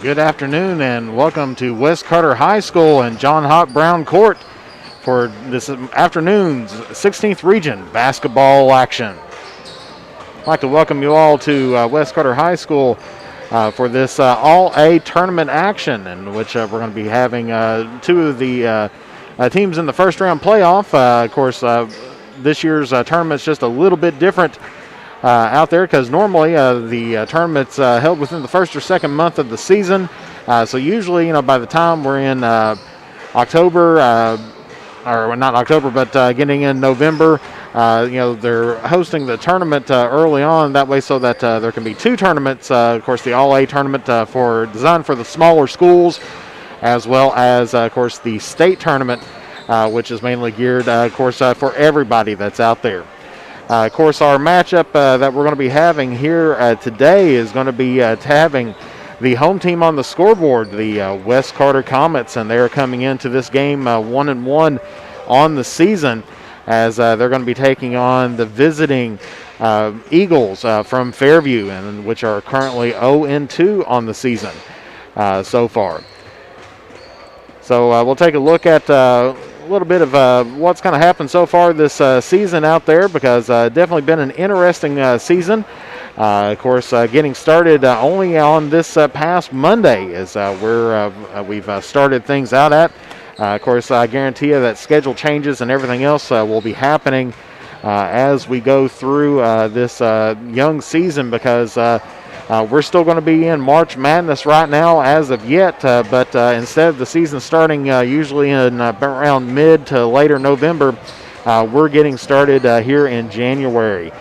Good afternoon and welcome to West Carter High School and John Hott Brown Court for this afternoon's 16th Region basketball action. I'd like to welcome you all to West Carter High School for this All-A tournament action in which we're going to be having two of the teams in the first round playoff. Of course, this year's tournament's just a little bit different out there because normally the tournament's held within the first or second month of the season. So usually, by the time we're in October, or not October, but getting in November, they're hosting the tournament early on. That way, so that there can be two tournaments. Of course, the All-A tournament designed for the smaller schools, as well as, of course, the state tournament, which is mainly geared, for everybody that's out there. Of course, our matchup that we're going to be having here today is going to be having the home team on the scoreboard, the West Carter Comets, and they're coming into this game 1-1 on the season, as they're going to be taking on the visiting Eagles from Fairview, and which are currently 0-2 on the season so far. So we'll take a look at a little bit of what's kind of happened so far this season out there, because definitely been an interesting season. Of course, getting started only on this past Monday is where we've started things out at. Of course, I guarantee you that schedule changes and everything else will be happening as we go through this young season, because we're still going to be in March Madness right now as of yet, but instead of the season starting usually in around mid to later November, we're getting started here in January.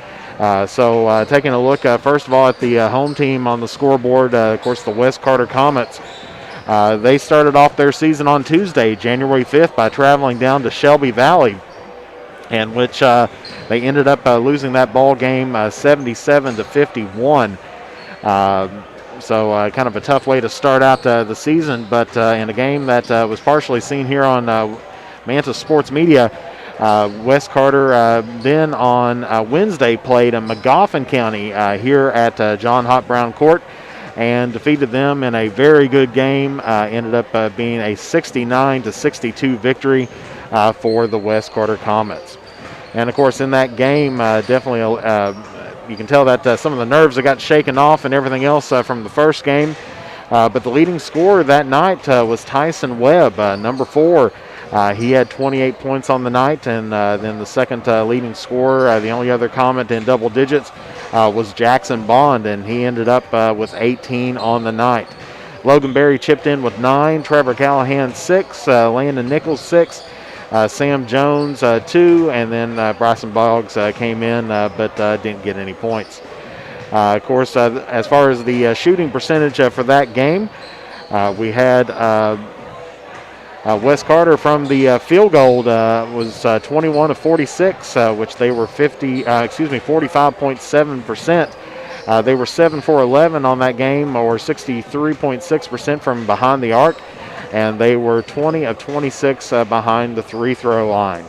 So taking a look first of all at the home team on the scoreboard, of course the West Carter Comets. They started off their season on Tuesday, January 5th, by traveling down to Shelby Valley, in which they ended up losing that ball game 77-51. So kind of a tough way to start out the season, but in a game that was partially seen here on Manta Sports Media, West Carter then on Wednesday played Magoffin County here at John Hott Brown Court and defeated them in a very good game. Ended up being a 69-62 victory for the West Carter Comets. And of course, in that game, definitely you can tell that some of the nerves that got shaken off and everything else from the first game. But the leading scorer that night was Tyson Webb, number 4. He had 28 points on the night, and then the second leading scorer, the only other Comet in double digits, was Jackson Bond, and he ended up with 18 on the night. Logan Berry chipped in with 9, Trevor Callahan 6, Landon Nichols 6, Sam Jones 2, and then Bryson Boggs came in but didn't get any points. Of course, as far as the shooting percentage for that game, we had West Carter from the field goal was 21 of 46, which they were 45.7%. They were 7 for 11 on that game, or 63.6% from behind the arc, and they were 20 of 26 behind the free throw line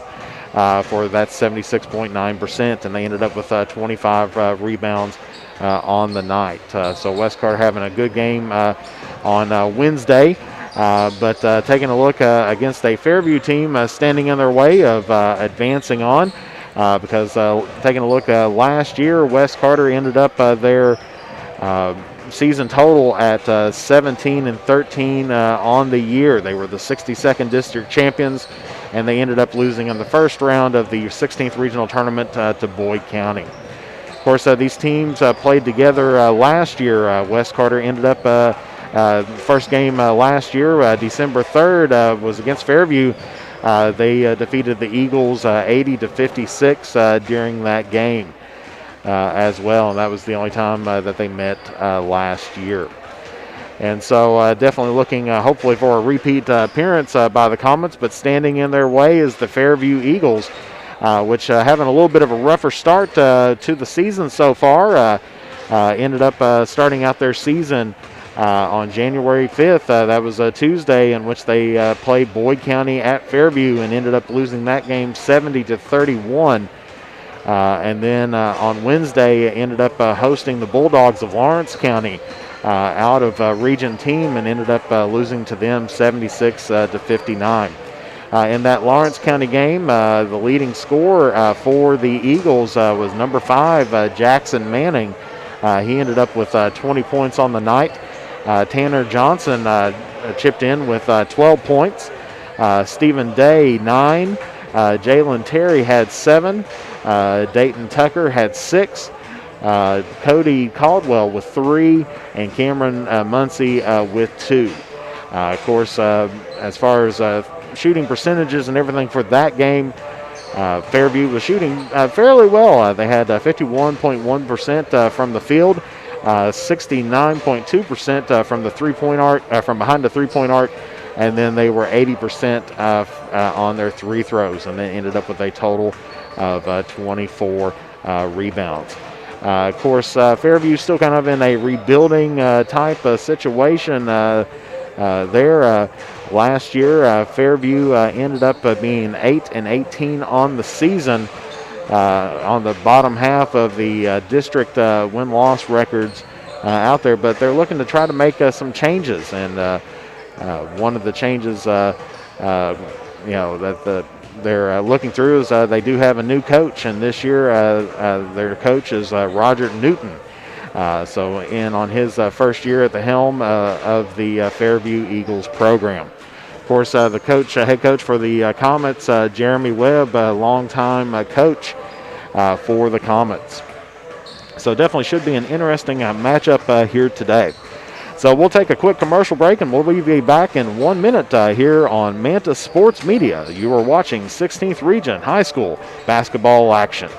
for that 76.9%, and they ended up with 25 rebounds on the night. So West Carter having a good game on Wednesday. But taking a look against a Fairview team standing in their way of advancing on, because taking a look last year, West Carter ended up their season total at 17-13 on the year. They were the 62nd district champions, and they ended up losing in the first round of the 16th regional tournament to Boyd County. Of course, these teams played together last year. West Carter ended up first game last year, December 3rd, was against Fairview. They defeated the Eagles 80-56 during that game as well, and that was the only time that they met last year. And so definitely looking hopefully for a repeat appearance by the Comets, but standing in their way is the Fairview Eagles, which having a little bit of a rougher start to the season so far. Ended up starting out their season on January 5th. That was a Tuesday, in which they played Boyd County at Fairview and ended up losing that game 70-31. And then on Wednesday ended up hosting the Bulldogs of Lawrence County out of region team and ended up losing to them 76 to 59. In that Lawrence County game, the leading scorer for the Eagles was number 5, Jackson Manning. He ended up with 20 points on the night. Tanner Johnson chipped in with 12 points. Stephen Day, 9. Jalen Terry had 7. Dayton Tucker had 6. Cody Caldwell with 3. And Cameron Muncie with 2. Of course, as far as shooting percentages and everything for that game, Fairview was shooting fairly well. They had 51.1% from the field, 69.2% from the three-point arc, from behind the three-point arc, and then they were 80% on their free throws, and they ended up with a total of 24 rebounds. Of course, Fairview still kind of in a rebuilding type situation there. Last year, Fairview ended up being 8-18 on the season, on the bottom half of the district win-loss records out there. But they're looking to try to make some changes, and one of the changes, that they're looking through is they do have a new coach, and this year their coach is Roger Newton. So in on his first year at the helm of the Fairview Eagles program. Of course, the head coach for the Comets, Jeremy Webb, longtime coach for the Comets. So definitely should be an interesting matchup here today. So we'll take a quick commercial break, and we'll be back in 1 minute here on Manta Sports Media. You are watching 16th Region High School basketball action.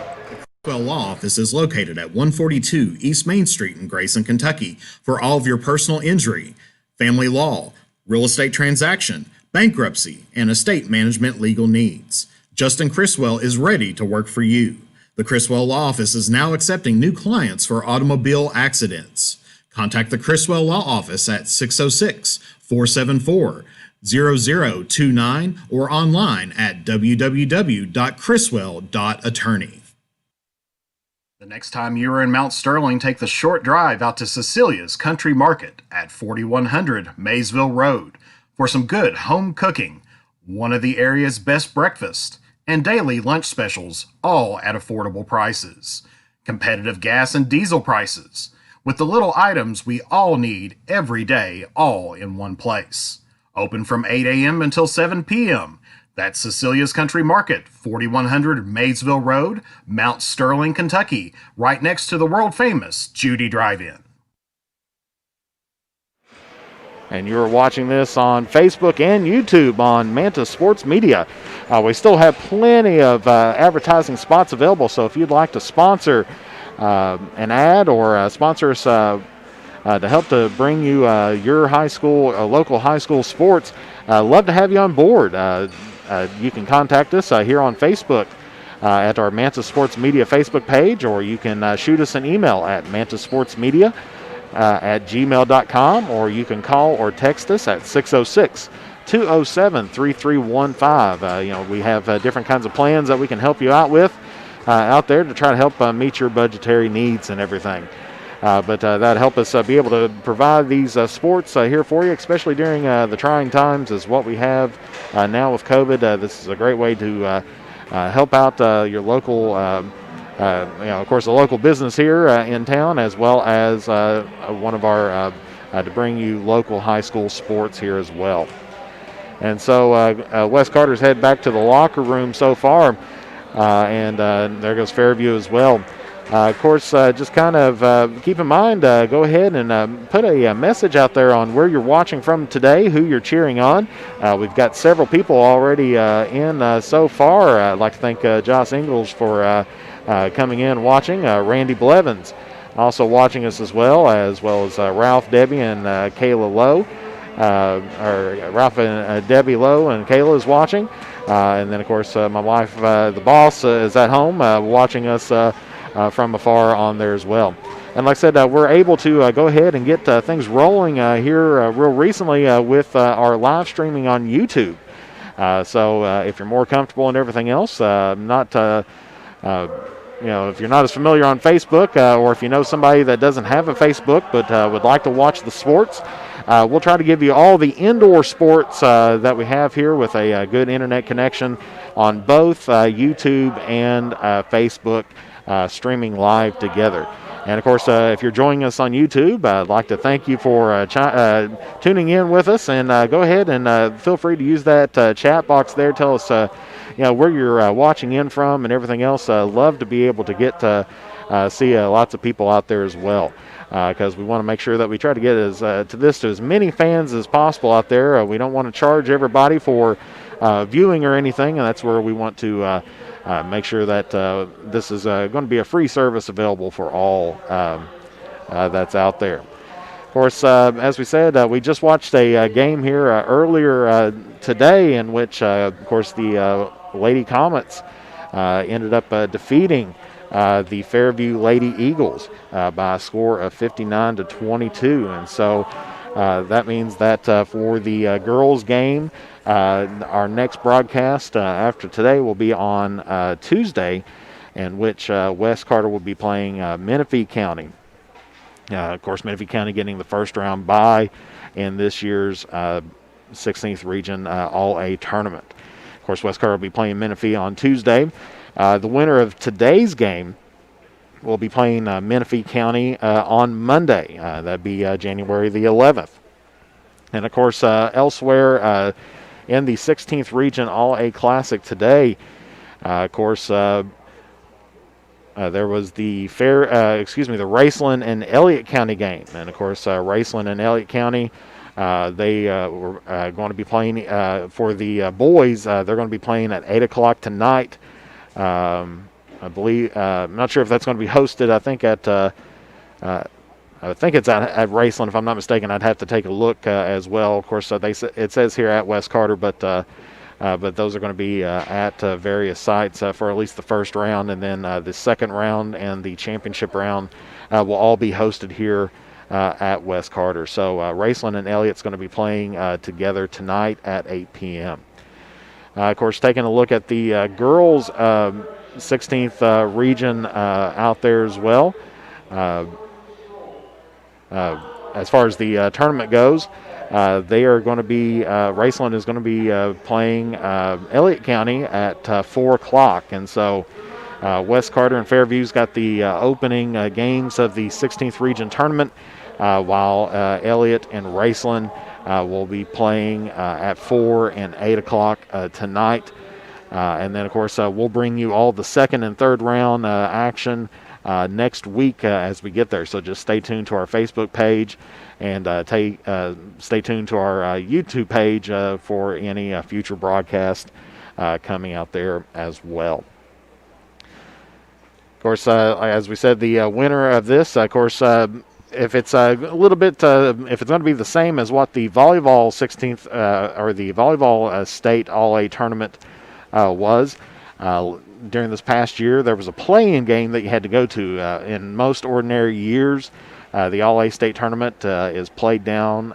Criswell Law Office is located at 142 East Main Street in Grayson, Kentucky for all of your personal injury, family law, real estate transaction, bankruptcy, and estate management legal needs. Justin Criswell is ready to work for you. The Criswell Law Office is now accepting new clients for automobile accidents. Contact the Criswell Law Office at 606-474-0029 or online at www.criswell.attorney. The next time you are in Mount Sterling, take the short drive out to Cecilia's Country Market at 4100 Maysville Road for some good home cooking, one of the area's best breakfasts, and daily lunch specials, all at affordable prices. Competitive gas and diesel prices, with the little items we all need every day, all in one place. Open from 8 a.m. until 7 p.m. That's Cecilia's Country Market, 4100 Maysville Road, Mount Sterling, Kentucky, right next to the world-famous Judy Drive-In. And you're watching this on Facebook and YouTube on Manta Sports Media. We still have plenty of advertising spots available, so if you'd like to sponsor an ad or sponsor us to help to bring you your high school, local high school sports, love to have you on board. You can contact us here on Facebook at our Manta Sports Media Facebook page, or you can shoot us an email at mantasportsmedia at gmail.com, or you can call or text us at 606-207-3315. We have different kinds of plans that we can help you out with out there to try to help meet your budgetary needs and everything. But that'd help us be able to provide these sports here for you, especially during the trying times as what we have now with COVID. This is a great way to help out your local, of course, the local business here in town, as well as one of our, to bring you local high school sports here as well. And so Wes Carter's head back to the locker room so far, and there goes Fairview as well. Of course, just kind of keep in mind, go ahead and put a message out there on where you're watching from today, who you're cheering on. We've got several people already in so far. I'd like to thank Josh Ingalls for coming in watching. Randy Blevins also watching us as well as Ralph, Debbie, and Kayla Lowe. Ralph and Debbie Lowe and Kayla is watching. And then, of course, my wife, the boss, is at home watching us from afar on there as well. And like I said, we're able to go ahead and get things rolling here real recently with our live streaming on YouTube. So if you're more comfortable and everything else, not if you're not as familiar on Facebook, or if you know somebody that doesn't have a Facebook but would like to watch the sports, we'll try to give you all the indoor sports that we have here with a good internet connection on both YouTube and Facebook, streaming live together. And, of course, if you're joining us on YouTube, I'd like to thank you for tuning in with us. And go ahead and feel free to use that chat box there. Tell us where you're watching in from and everything else. Love to be able to get to see lots of people out there as well, because we want to make sure that we try to get to as many fans as possible out there. We don't want to charge everybody for viewing or anything, and that's where we want to make sure that this is going to be a free service available for all that's out there. Of course, as we said, we just watched a game here earlier today in which, of course, the Lady Comets ended up defeating the Fairview Lady Eagles by a score of 59-22. And so that means that for the girls' game, our next broadcast after today will be on Tuesday, in which West Carter will be playing Menifee County. Of course, Menifee County getting the first round bye in this year's 16th Region All-A tournament. Of course, West Carter will be playing Menifee on Tuesday. The winner of today's game will be playing Menifee County on Monday. That'd be January the 11th. And, of course, elsewhere in the 16th Region All-A Classic today, of course, there was the Raceland and Elliott County game. And, of course, Raceland and Elliott County, they were going to be playing for the boys. They're going to be playing at 8 o'clock tonight. I believe, I'm not sure if that's going to be hosted. I think it's at Raceland, if I'm not mistaken. I'd have to take a look as well. Of course, it says here at West Carter, but those are going to be at various sites for at least the first round, and then the second round and the championship round will all be hosted here at West Carter. So Raceland and Elliott's going to be playing together tonight at 8 p.m. Of course, taking a look at the girls' 16th region out there as well. As far as the tournament goes, they are going to be, Raceland is going to be playing Elliott County at 4 o'clock. And so West Carter and Fairview's got the opening games of the 16th region tournament, while Elliott and Raceland will be playing at 4 and 8 o'clock tonight. And then, of course, we'll bring you all the second and third round action next week as we get there. So just stay tuned to our Facebook page and stay tuned to our YouTube page for any future broadcast coming out there as well. Of course, as we said, the winner of this, of course, if it's a little bit, if it's going to be the same as what the volleyball 16th or the volleyball state All-A tournament was, during this past year, there was a play-in game that you had to go to. In most ordinary years, the All-A State Tournament is played down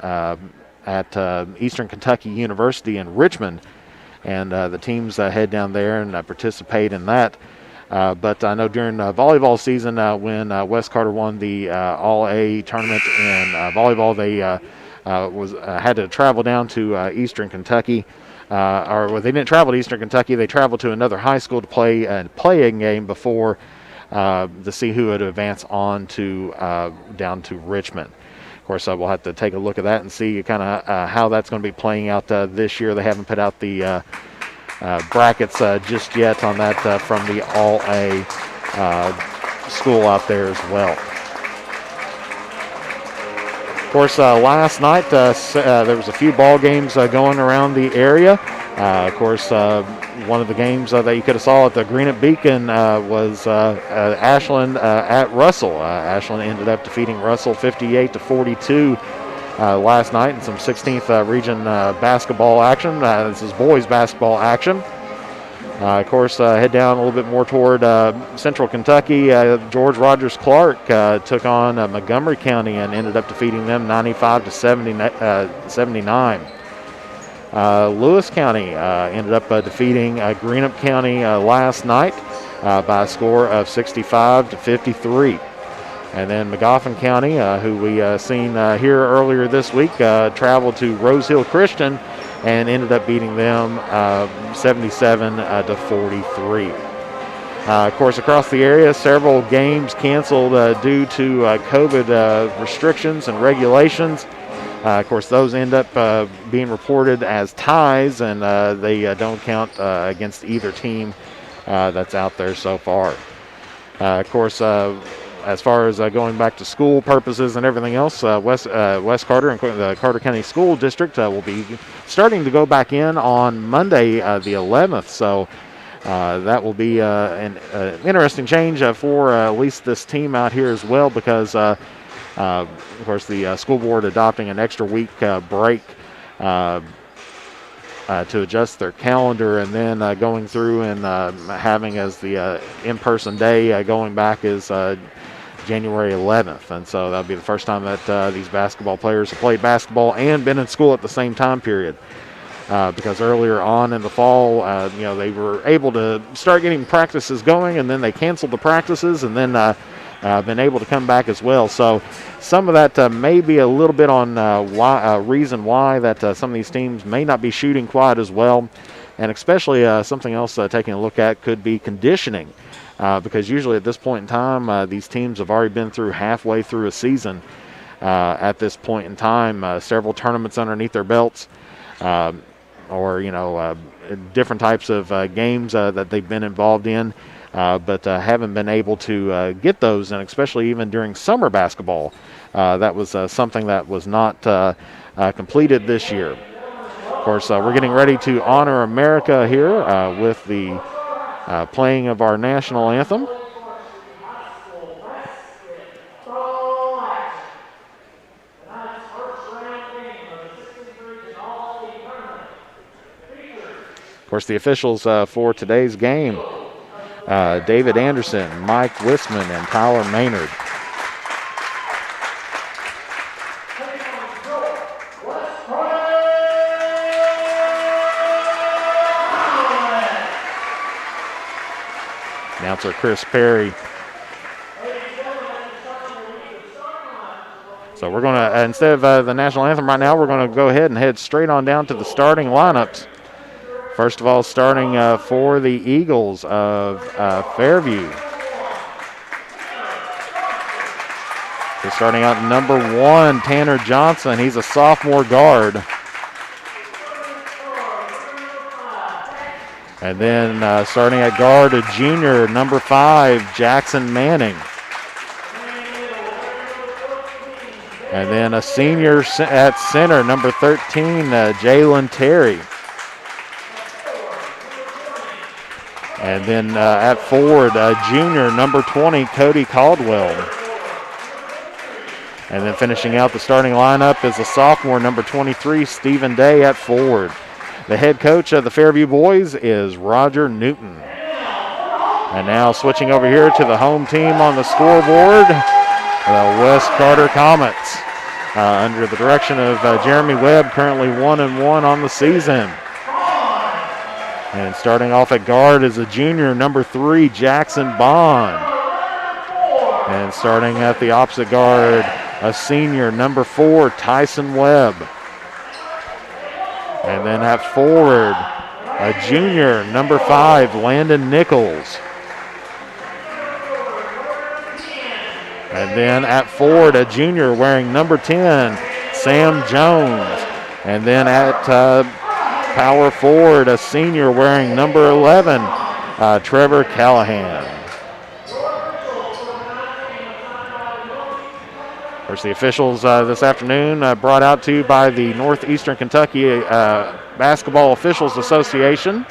at Eastern Kentucky University in Richmond, and the teams head down there and participate in that. But I know during volleyball season, when West Carter won the All-A tournament in volleyball, they had to travel down to Eastern Kentucky. They didn't travel to Eastern Kentucky. They traveled to another high school to play a play-in game before to see who would advance on to down to Richmond. Of course, we'll have to take a look at that and see kind of how that's going to be playing out this year. They haven't put out the brackets just yet on that from the All-A school out there as well. Of course, last night there was a few ball games going around the area. Of course, one of the games that you could have saw at the Greenup Beacon was Ashland at Russell. Ashland ended up defeating Russell 58-42 last night in some 16th region basketball action. This is boys basketball action. Of course, head down a little bit more toward central Kentucky. George Rogers Clark took on Montgomery County and ended up defeating them 95-79. Lewis County ended up defeating Greenup County last night by a score of 65-53. And then Magoffin County, who we seen here earlier this week, traveled to Rose Hill Christian and ended up beating them 77-43. Of course, across the area, several games canceled due to COVID restrictions and regulations. Of course, those end up being reported as ties, and they don't count against either team that's out there so far. Of course, as far as going back to school purposes and everything else, West Carter and the Carter County School District will be starting to go back in on Monday, the 11th. So that will be an interesting change for at least this team out here as well, because, of course, the school board adopting an extra week break to adjust their calendar, and then going through and having as the in-person day going back is January 11th. And so that'll be the first time that these basketball players have played basketball and been in school at the same time period. Because earlier on in the fall, they were able to start getting practices going, and then they canceled the practices, and then been able to come back as well. So some of that may be a little bit on reason why that some of these teams may not be shooting quite as well. And especially something else taking a look at could be conditioning. Because usually at this point in time, these teams have already been through halfway through a season at this point in time, several tournaments underneath their belts, or different types of games that they've been involved in, but haven't been able to get those, and especially even during summer basketball. That was something that was not completed this year. Of course, we're getting ready to honor America here with the playing of our national anthem. Of course, the officials for today's game, David Anderson, Mike Wisman, and Tyler Maynard. Announcer Chris Perry. So we're going to, instead of the national anthem right now, we're going to go ahead and head straight on down to the starting lineups. First of all, starting for the Eagles of Fairview. So starting out number 1, Tanner Johnson. He's a sophomore guard. And then starting at guard, a junior, number 5, Jackson Manning. And then a senior at center, number 13, Jalen Terry. And then at forward, junior, number 20, Cody Caldwell. And then finishing out the starting lineup is a sophomore, number 23, Stephen Day at forward. The head coach of the Fairview boys is Roger Newton. And now switching over here to the home team on the scoreboard, the West Carter Comets, under the direction of Jeremy Webb, currently 1-1 on the season. And starting off at guard is a junior, number 3, Jackson Bond. And starting at the opposite guard, a senior, number 4, Tyson Webb. And then at forward, a junior, number 5, Landon Nichols. And then at forward, a junior wearing number 10, Sam Jones. And then at power forward, a senior wearing number 11, Trevor Callahan. Of course, the officials this afternoon brought out to you by the Northeastern Kentucky Basketball Officials Association.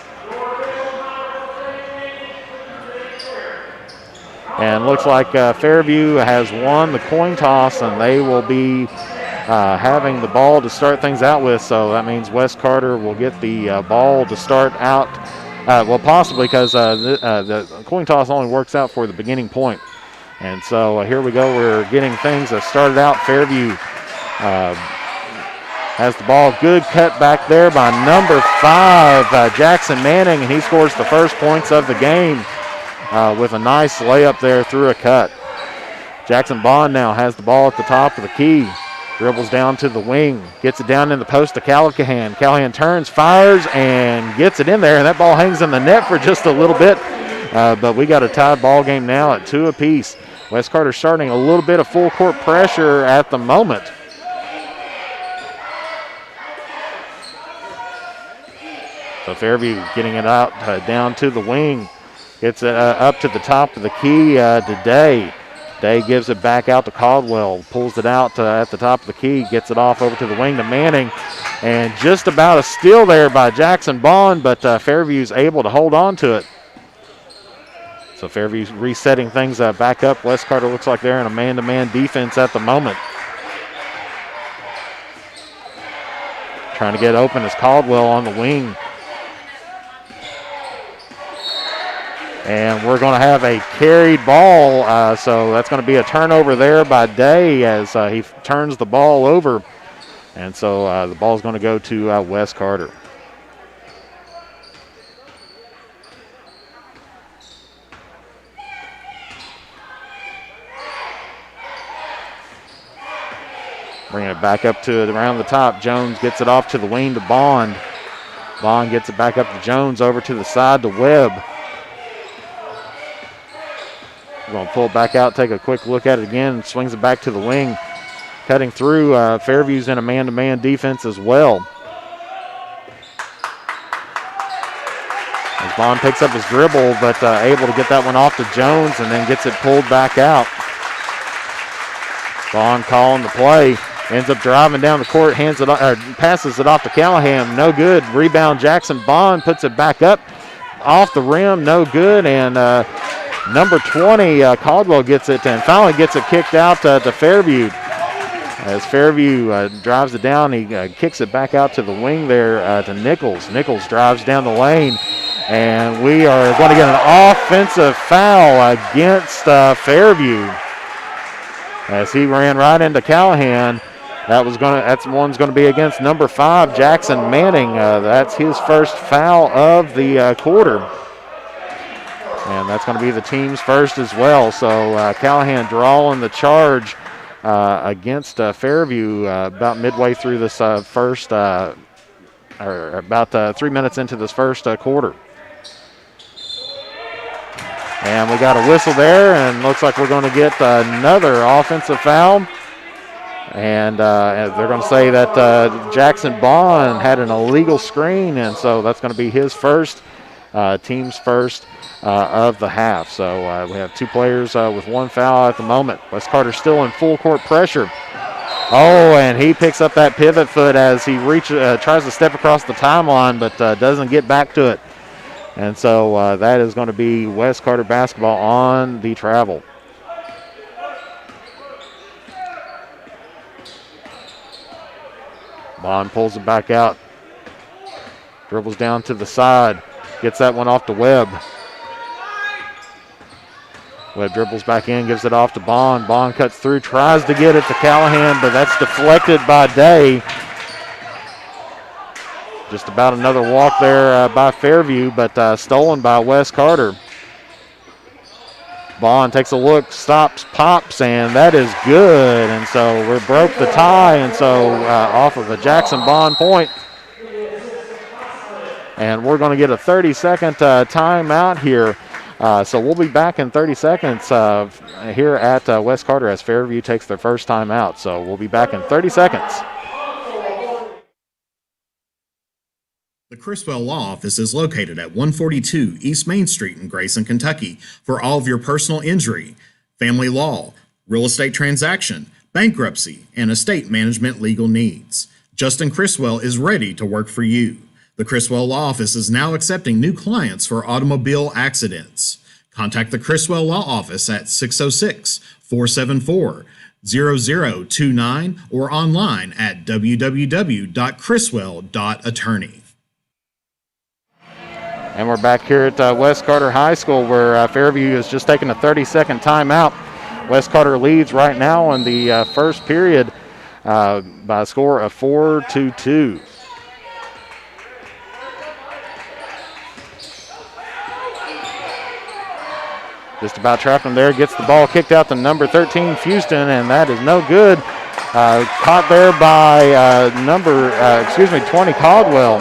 And looks like Fairview has won the coin toss, and they will be having the ball to start things out with. So that means West Carter will get the ball to start out. Well, possibly, because the coin toss only works out for the beginning point. And so here we go. We're getting things started out. Fairview has the ball. Good cut back there by number 5, Jackson Manning, and he scores the first points of the game. with a nice layup there through a cut. Jackson Bond now has the ball at the top of the key. Dribbles down to the wing. Gets it down in the post to Callahan. Callahan turns, fires, and gets it in there. And that ball hangs in the net for just a little bit. But we got a tied ball game now at 2 apiece. West Carter starting a little bit of full court pressure at the moment. So Fairview getting it out down to the wing. Gets it up to the top of the key to Day. Day gives it back out to Caldwell. Pulls it out at the top of the key. Gets it off over to the wing to Manning. And just about a steal there by Jackson Bond, but Fairview's able to hold on to it. So Fairview's resetting things back up. West Carter looks like they're in a man-to-man defense at the moment. Trying to get open is Caldwell on the wing. And we're going to have a carried ball, so that's going to be a turnover there by Day as he turns the ball over. And so the ball is going to go to West Carter. Bringing it back up to around the top. Jones gets it off to the wing to Bond. Bond gets it back up to Jones, over to the side to Webb. We're going to pull it back out, take a quick look at it again, and swings it back to the wing. Cutting through, Fairview's in a man-to-man defense as well. As Bond picks up his dribble, but able to get that one off to Jones and then gets it pulled back out. Bond calling the play. Ends up driving down the court, passes it off to Callahan. No good. Rebound Jackson Bond puts it back up. Off the rim, no good. And number 20, Caldwell gets it and finally gets it kicked out to Fairview. As Fairview drives it down, he kicks it back out to the wing there to Nichols. Nichols drives down the lane. And we are going to get an offensive foul against Fairview. As he ran right into Callahan. That's one's going to be against number 5, Jackson Manning. That's his first foul of the quarter. And that's going to be the team's first as well. So Callahan drawing the charge against Fairview about midway through this first, or about 3 minutes into this first quarter. And we got a whistle there, and looks like we're going to get another offensive foul. And they're going to say that Jackson Bond had an illegal screen, and so that's going to be his first, team's first of the half. So we have 2 players with 1 foul at the moment. West Carter still in full court pressure. Oh, and he picks up that pivot foot as he tries to step across the timeline, but doesn't get back to it. And so that is going to be West Carter basketball on the travel. Bond pulls it back out. Dribbles down to the side. Gets that one off to Webb. Webb dribbles back in, gives it off to Bond. Bond cuts through, tries to get it to Callahan, but that's deflected by Day. Just about another walk there by Fairview, but stolen by West Carter. Bond takes a look, stops, pops, and that is good. And so we broke the tie, and so off of a Jackson Bond point. And we're going to get a 30-second timeout here. So we'll be back in 30 seconds here at West Carter as Fairview takes their first timeout. So we'll be back in 30 seconds. The Criswell Law Office is located at 142 East Main Street in Grayson, Kentucky for all of your personal injury, family law, real estate transaction, bankruptcy, and estate management legal needs. Justin Criswell is ready to work for you. The Criswell Law Office is now accepting new clients for automobile accidents. Contact the Criswell Law Office at 606-474-0029 or online at www.criswell.attorney. And we're back here at West Carter High School where Fairview has just taken a 30-second timeout. West Carter leads right now in the first period by a score of 4-2. Just about trapped him there. Gets the ball kicked out to number 13, Houston, and that is no good. Caught there by 20, Caldwell.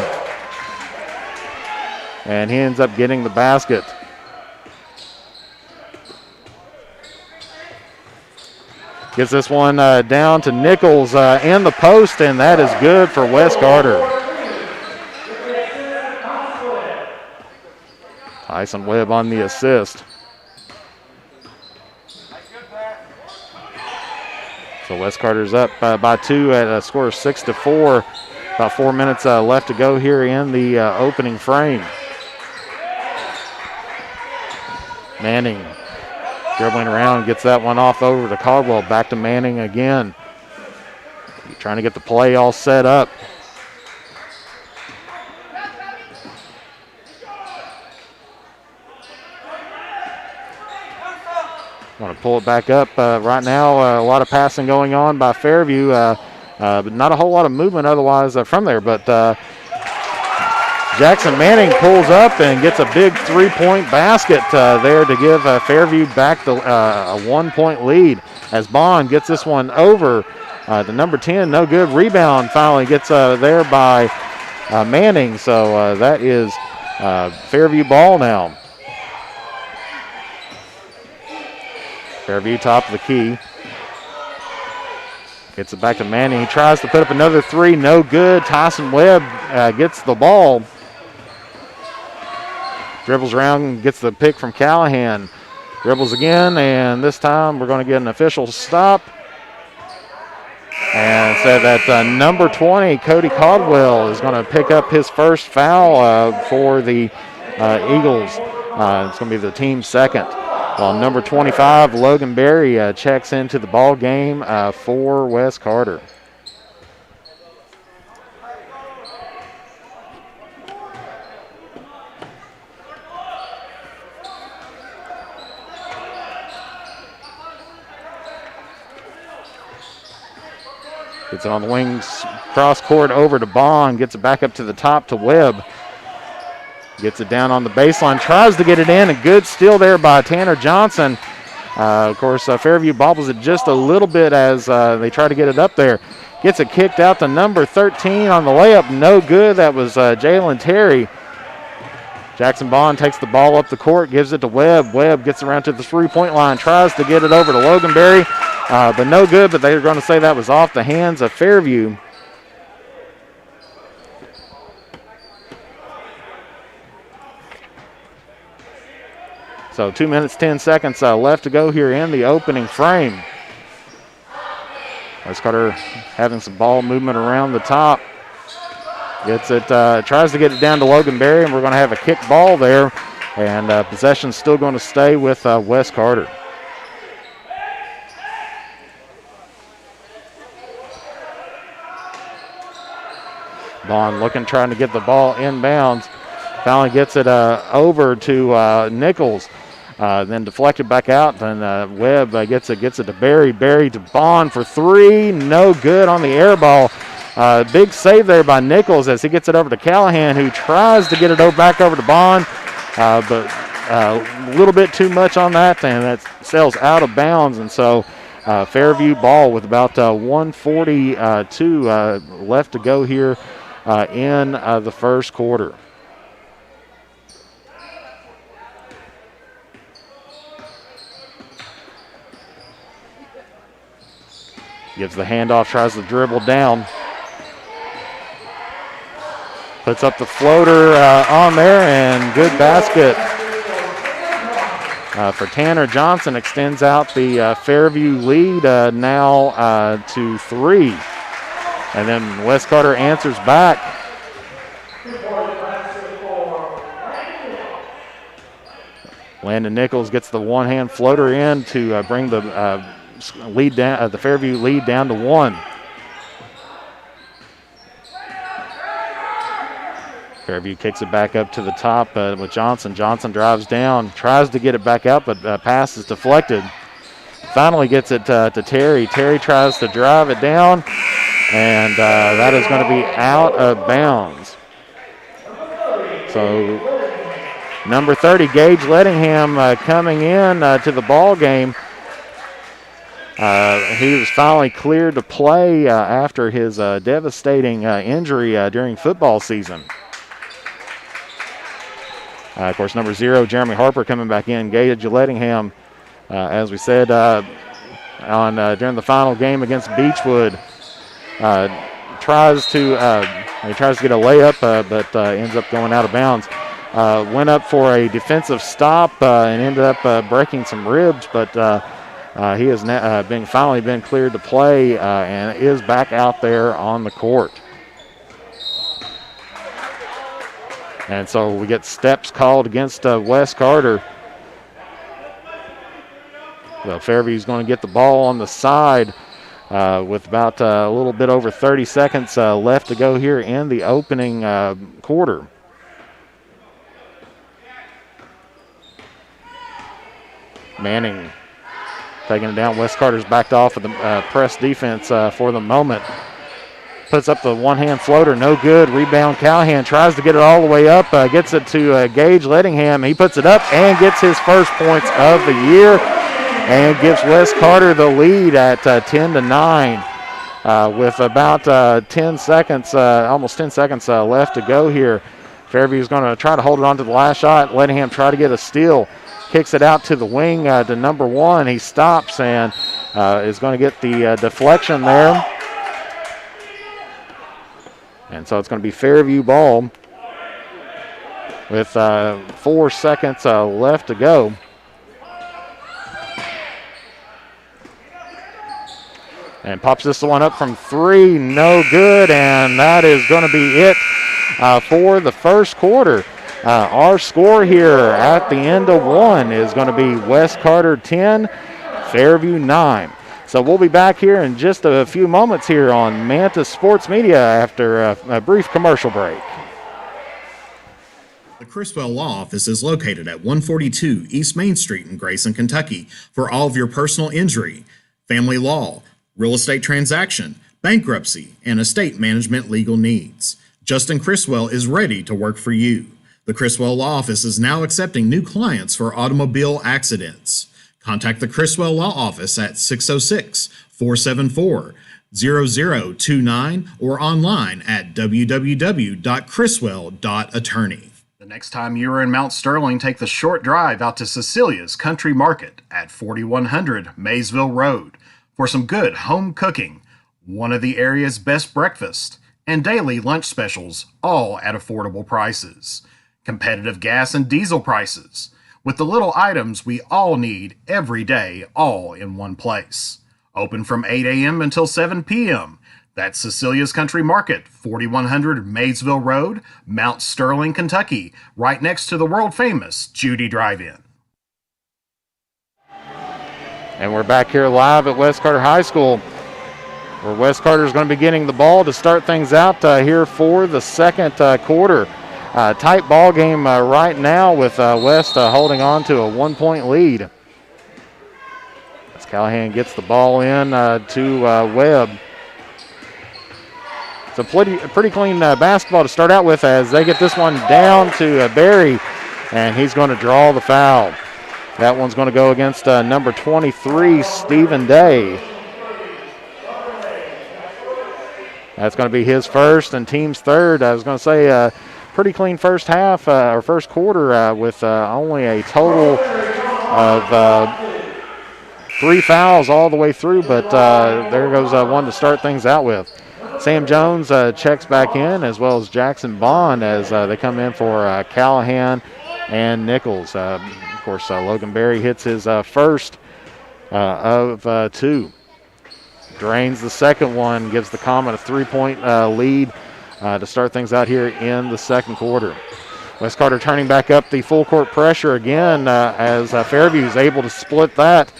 And he ends up getting the basket. Gets this one down to Nichols in the post, and that is good for Wes Carter. Tyson Webb on the assist. So Wes Carter's up by 2 at a score of 6-4. About 4 minutes left to go here in the opening frame. Manning dribbling around, gets that one off over to Caldwell. Back to Manning again. Trying to get the play all set up. Want to pull it back up right now. A lot of passing going on by Fairview, but not a whole lot of movement otherwise from there. But Jackson Manning pulls up and gets a big three-point basket there to give Fairview back a 1-point lead as Bond gets this one over to number 10. No good. Rebound finally gets there by Manning. So that is Fairview ball now. Fairview top of the key. Gets it back to Manning. He tries to put up another three. No good. Tyson Webb gets the ball. Dribbles around and gets the pick from Callahan. Dribbles again, and this time we're going to get an official stop. And said that number 20, Cody Caldwell, is going to pick up his first foul for the Eagles. It's going to be the team's second. While number 25, Logan Berry, checks into the ball game for Wes Carter. Gets it on the wings, cross court over to Bond, gets it back up to the top to Webb. Gets it down on the baseline, tries to get it in. A good steal there by Tanner Johnson. Of course, Fairview bobbles it just a little bit as they try to get it up there. Gets it kicked out to number 13 on the layup. No good. That was Jalen Terry. Jackson Bond takes the ball up the court, gives it to Webb. Webb gets around to the three-point line, tries to get it over to Logan Berry, but no good. But they're going to say that was off the hands of Fairview. So 2 minutes, 10 seconds left to go here in the opening frame. Wes Carter having some ball movement around the top. Gets it, tries to get it down to Logan Berry, and we're going to have a kick ball there. And possession's still going to stay with Wes Carter. Bond looking, trying to get the ball inbounds. Finally gets it over to Nichols. Then deflected back out, and Webb gets it to Berry. Berry to Bond for three. No good on the air ball. Big save there by Nichols as he gets it over to Callahan, who tries to get it back over to Bond, but a little bit too much on that, and that sails out of bounds. And so Fairview ball with about 1:42 left to go here in the first quarter. Gives the handoff, tries to dribble down. Puts up the floater on there, and good basket for Tanner Johnson. Extends out the Fairview lead now to 3. And then Wes Carter answers back. Landon Nichols gets the one-hand floater in to bring the lead down, the Fairview lead down to 1. Fairview kicks it back up to the top with Johnson. Johnson drives down, tries to get it back out, but pass is deflected. Finally gets it to Terry. Terry tries to drive it down, and that is going to be out of bounds. So Number 30, Gage Lettingham, coming in to the ball game. He was finally cleared to play after his devastating injury during football season. Of course, number 0, Jeremy Harper, coming back in. Gage Lettingham, as we said, during the final game against Beechwood, tries to get a layup, but ends up going out of bounds. Went up for a defensive stop and ended up breaking some ribs, but he has finally been cleared to play and is back out there on the court. And so we get steps called against Wes Carter. Well, Fairview's going to get the ball on the side with about a little bit over 30 seconds left to go here in the opening quarter. Manning taking it down. Wes Carter's backed off of the press defense for the moment. Puts up the one-hand floater, no good. Rebound, Callahan tries to get it all the way up, gets it to Gage Lettingham. He puts it up and gets his first points of the year and gives Wes Carter the lead at 10-9 with about 10 seconds, almost 10 seconds left to go here. Fairview's going to try to hold it on to the last shot. Lettingham try to get a steal. Kicks it out to the wing to number 1. He stops and is going to get the deflection there. And so it's going to be Fairview ball with 4 seconds left to go. And pops this one up from 3, no good, and that is going to be it for the first quarter. Our score here at the end of 1 is going to be Wes Carter 10, Fairview 9. So we'll be back here in just a few moments here on Mantis Sports Media after a brief commercial break. The Criswell Law Office is located at 142 East Main Street in Grayson, Kentucky for all of your personal injury, family law, real estate transaction, bankruptcy, and estate management legal needs. Justin Criswell is ready to work for you. The Criswell Law Office is now accepting new clients for automobile accidents. Contact the Criswell Law Office at 606-474-0029 or online at www.criswell.attorney. The next time you are in Mount Sterling, take the short drive out to Cecilia's Country Market at 4100 Maysville Road for some good home cooking, one of the area's best breakfasts, and daily lunch specials, all at affordable prices. Competitive gas and diesel prices, with the little items we all need every day, all in one place. Open from 8 a.m. until 7 p.m. That's Cecilia's Country Market, 4100 Maysville Road, Mount Sterling, Kentucky, right next to the world-famous Judy Drive-In. And we're back here live at West Carter High School, where West Carter is going to be getting the ball to start things out here for the second quarter. Tight ball game right now with West holding on to a 1-point lead. As Callahan gets the ball in to Webb. It's a pretty clean basketball to start out with as they get this one down to Barry, and he's going to draw the foul. That one's going to go against number 23, Stephen Day. That's going to be his first and team's third. I was going to say pretty clean first half or first quarter with only a total of 3 fouls all the way through, but there goes one to start things out with. Sam Jones checks back in, as well as Jackson Bond as they come in for Callahan and Nichols. Of course, Logan Berry hits his first of 2. Drains the second one, gives the Comet a 3-point lead to start things out here in the second quarter. West Carter turning back up the full court pressure again as Fairview is able to split that.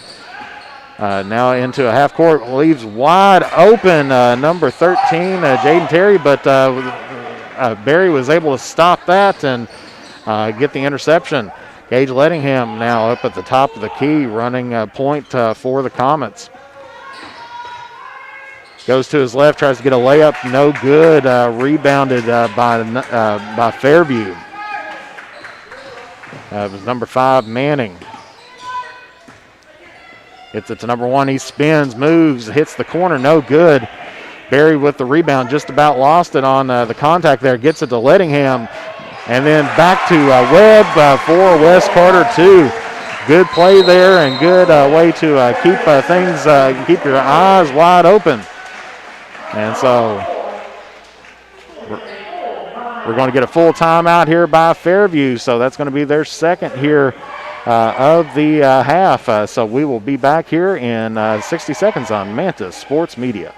Now into a half court, leaves wide open number 13, Jaden Terry, but Barry was able to stop that and get the interception. Gage Lettingham now up at the top of the key, running point for the Comets. Goes to his left, tries to get a layup, no good. Rebounded by Fairview. It was number 5, Manning. Hits it to number 1. He spins, moves, hits the corner, no good. Barry with the rebound, just about lost it on the contact there. Gets it to Lettingham. And then back to Webb for West Carter, 2. Good play there and good way to keep your eyes wide open. And so we're going to get a full timeout here by Fairview. So that's going to be their second here of the half. So we will be back here in 60 seconds on Mantis Sports Media.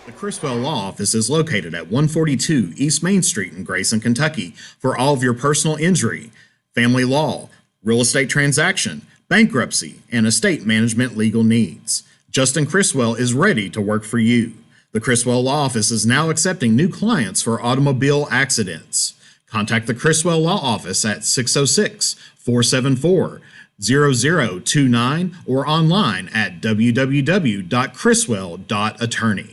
The Criswell Law Office is located at 142 East Main Street in Grayson, Kentucky for all of your personal injury, family law, real estate transaction, bankruptcy, and estate management legal needs. Justin Criswell is ready to work for you. The Criswell Law Office is now accepting new clients for automobile accidents. Contact the Criswell Law Office at 606-474-0029 or online at www.criswell.attorney.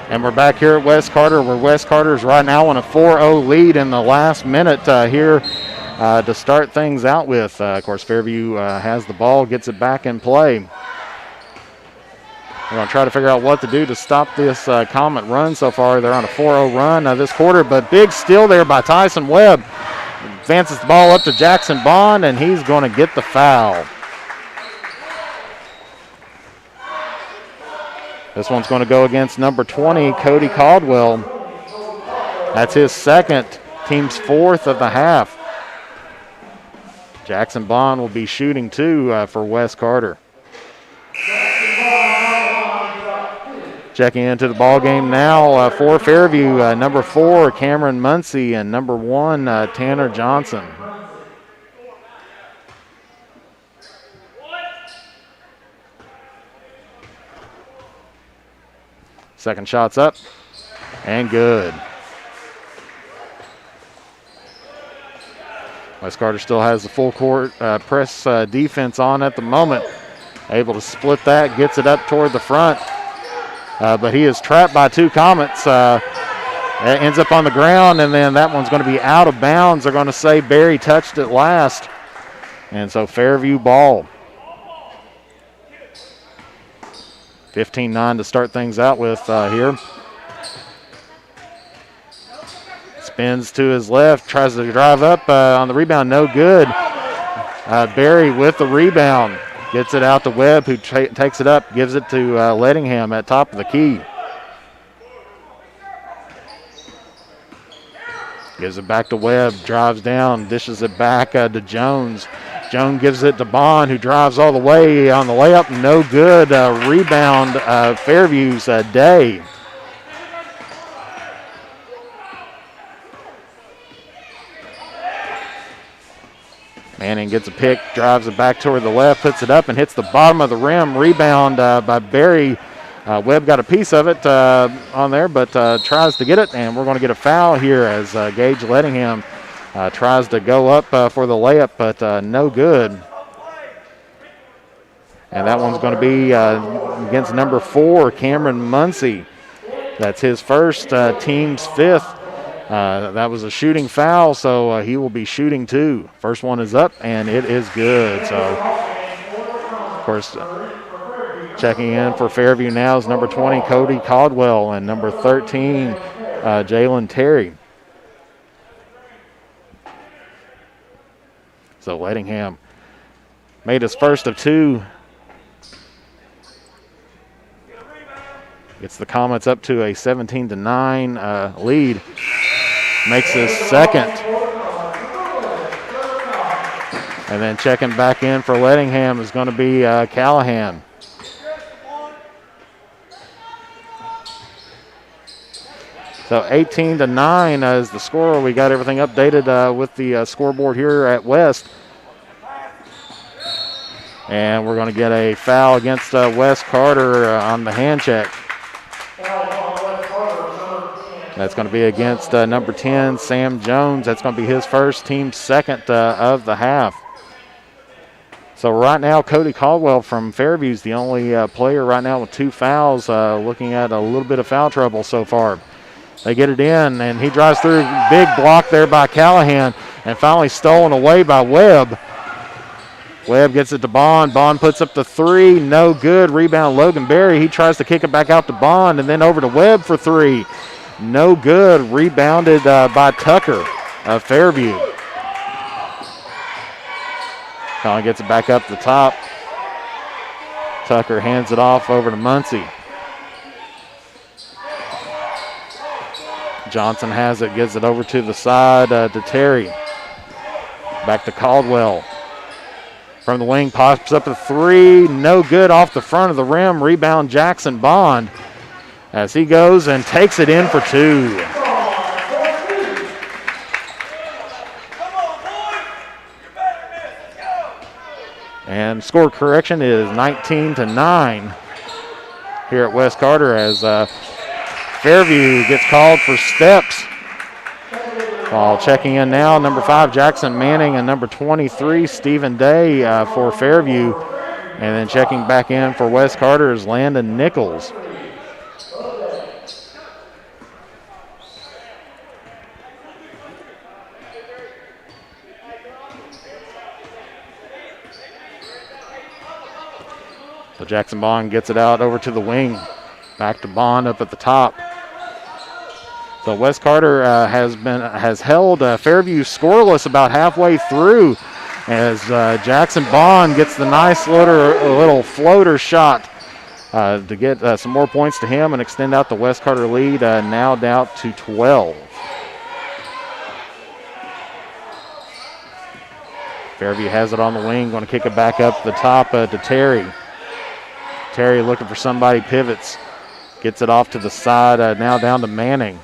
And we're back here at West Carter, where West Carter's right now on a 4-0 lead in the last minute here to start things out with. Of course, Fairview has the ball, gets it back in play. We're going to try to figure out what to do to stop this Comet run so far. They're on a 4-0 run this quarter, but big steal there by Tyson Webb. Advances the ball up to Jackson Bond, and he's going to get the foul. This one's going to go against number 20, Cody Caldwell. That's his second, team's 4th of the half. Jackson Bond will be shooting 2 for West Carter. Checking into the ball game now for Fairview, number 4, Cameron Muncie, and number 1, Tanner Johnson. Second shot's up and good. West Carter still has the full court press defense on at the moment. Able to split that, gets it up toward the front. But he is trapped by 2 Comets. Ends up on the ground, and then that one's going to be out of bounds. They're going to say Barry touched it last. And so Fairview ball. 15-9 to start things out with here. Spins to his left, tries to drive up on the rebound, no good. Barry with the rebound, gets it out to Webb, who takes it up, gives it to Lettingham at top of the key. Gives it back to Webb, drives down, dishes it back to Jones. Jones gives it to Bond, who drives all the way on the layup. No good. Rebound, Fairview's Day. Manning gets a pick, drives it back toward the left, puts it up and hits the bottom of the rim. Rebound by Barry. Webb got a piece of it on there, but tries to get it, and we're going to get a foul here as Gage Lettingham tries to go up for the layup, but no good. And that one's going to be against number 4, Cameron Muncie. That's his first, team's 5th. That was a shooting foul, so he will be shooting 2. First one is up, and it is good. So, of course, checking in for Fairview now is number 20, Cody Caldwell, and number 13, Jalen Terry. So Lettingham made his first of 2. Gets the Comets up to a 17-9 lead. Makes his second. And then checking back in for Lettingham is going to be Callahan. So 18-9 is the score. We got everything updated with the scoreboard here at West. And we're going to get a foul against Wes Carter on the hand check. That's going to be against number 10, Sam Jones. That's going to be his first, team second of the half. So right now, Cody Caldwell from Fairview is the only player right now with 2 fouls, looking at a little bit of foul trouble so far. They get it in, and he drives through. Big block there by Callahan, and finally stolen away by Webb. Webb gets it to Bond. Bond puts up the 3. No good. Rebound, Logan Berry. He tries to kick it back out to Bond, and then over to Webb for 3. No good. Rebounded by Tucker of Fairview. Finally gets it back up the top. Tucker hands it off over to Muncie. Johnson has it, gives it over to the side to Terry. Back to Caldwell. From the wing, pops up a 3. No good off the front of the rim. Rebound Jackson Bond as he goes and takes it in for 2. And score correction is 19-9 here at West Carter as Fairview gets called for steps. While checking in now, number 5, Jackson Manning, and number 23, Stephen Day for Fairview. And then checking back in for West Carter is Landon Nichols. So Jackson Bond gets it out over to the wing. Back to Bond up at the top. So West Carter has held Fairview scoreless about halfway through as Jackson Bond gets the nice little floater shot to get some more points to him and extend out the West Carter lead now down to 12. Fairview has it on the wing, going to kick it back up the top to Terry. Terry looking for somebody, pivots, gets it off to the side, now down to Manning.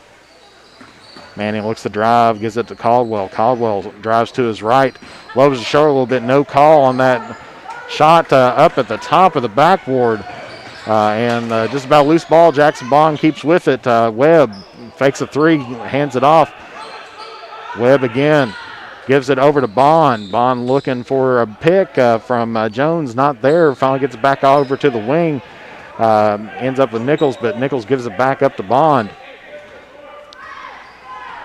Manning looks to drive, gives it to Caldwell. Caldwell drives to his right, lowers the shoulder a little bit. No call on that shot up at the top of the backboard. And just about loose ball. Jackson Bond keeps with it. Webb fakes a 3, hands it off. Webb again gives it over to Bond. Bond looking for a pick from Jones, not there. Finally gets it back over to the wing. Ends up with Nichols, but Nichols gives it back up to Bond.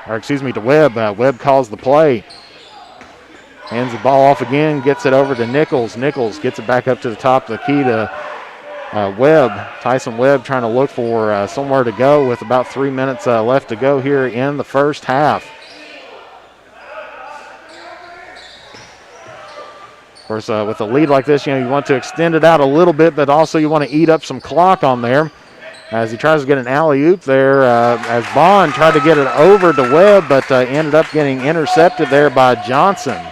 To Webb. Webb calls the play. Hands the ball off again, gets it over to Nichols. Nichols gets it back up to the top of the key to Webb. Tyson Webb trying to look for somewhere to go with about 3 minutes left to go here in the first half. Of course, with a lead like this, you want to extend it out a little bit, but also you want to eat up some clock on there. As he tries to get an alley-oop there, as Bond tried to get it over to Webb, but ended up getting intercepted there by Johnson.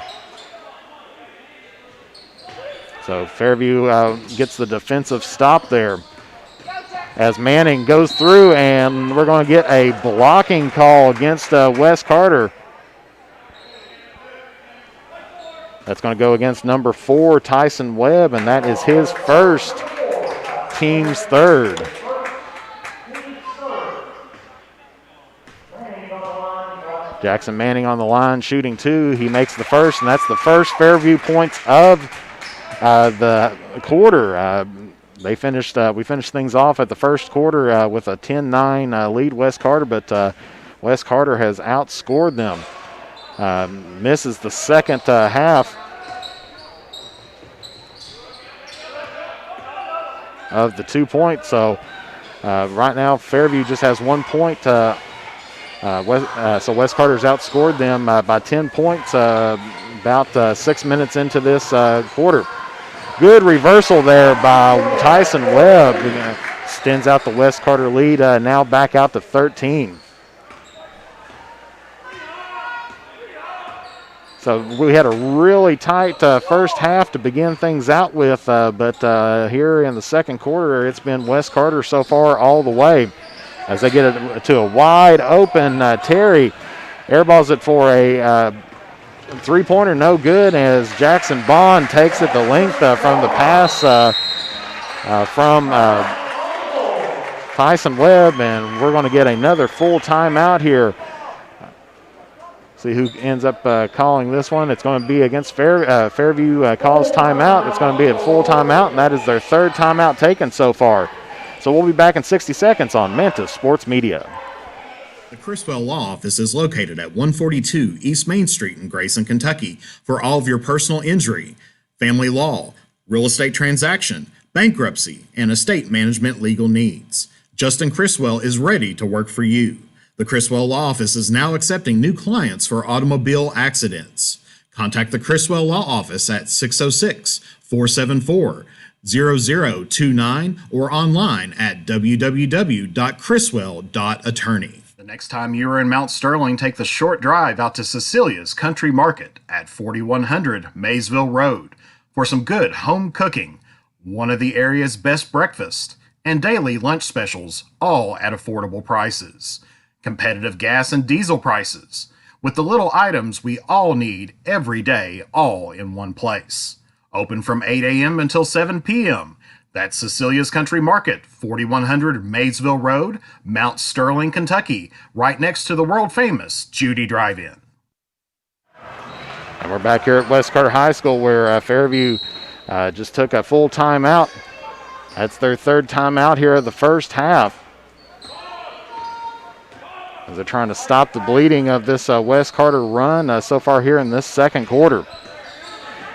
So Fairview gets the defensive stop there. As Manning goes through, and we're going to get a blocking call against Wes Carter. That's going to go against number 4, Tyson Webb, and that is his first, team's third. Jackson Manning on the line, shooting 2. He makes the first, and that's the first Fairview points of the quarter. We finished things off at the first quarter with a 10-9 lead West Carter, but West Carter has outscored them. Misses the second half of the 2 points. So right now Fairview just has 1 point. So West Carter's outscored them by 10 points about 6 minutes into this quarter. Good reversal there by Tyson Webb. Extends out the West Carter lead now back out to 13. So we had a really tight first half to begin things out with, but here in the second quarter, it's been West Carter so far all the way. as they get it to a wide open Terry. Airballs it for a three-pointer, no good, as Jackson Bond takes it the length from the pass from Tyson Webb, and we're going to get another full timeout here. See who ends up calling this one. It's going to be against Fairview calls timeout. It's going to be a full timeout, and that is their third timeout taken so far. So we'll be back in 60 seconds on Mantis Sports Media. The Criswell Law Office is located at 142 East Main Street in Grayson, Kentucky for all of your personal injury, family law, real estate transaction, bankruptcy, and estate management legal needs. Justin Criswell is ready to work for you. The Criswell Law Office is now accepting new clients for automobile accidents. Contact the Criswell Law Office at 606-474-0029 or online at www.criswell.attorney. The next time you are in Mount Sterling, take the short drive out to Cecilia's Country Market at 4100 Maysville Road for some good home cooking, one of the area's best breakfast, and daily lunch specials, all at affordable prices. Competitive gas and diesel prices, with the little items we all need every day, all in one place. Open from 8 a.m. until 7 p.m. That's Cecilia's Country Market, 4100 Maysville Road, Mount Sterling, Kentucky, right next to the world-famous Judy Drive-In. And we're back here at West Carter High School where Fairview just took a full timeout. That's their third timeout here of the first half, as they're trying to stop the bleeding of this West Carter run so far here in this second quarter.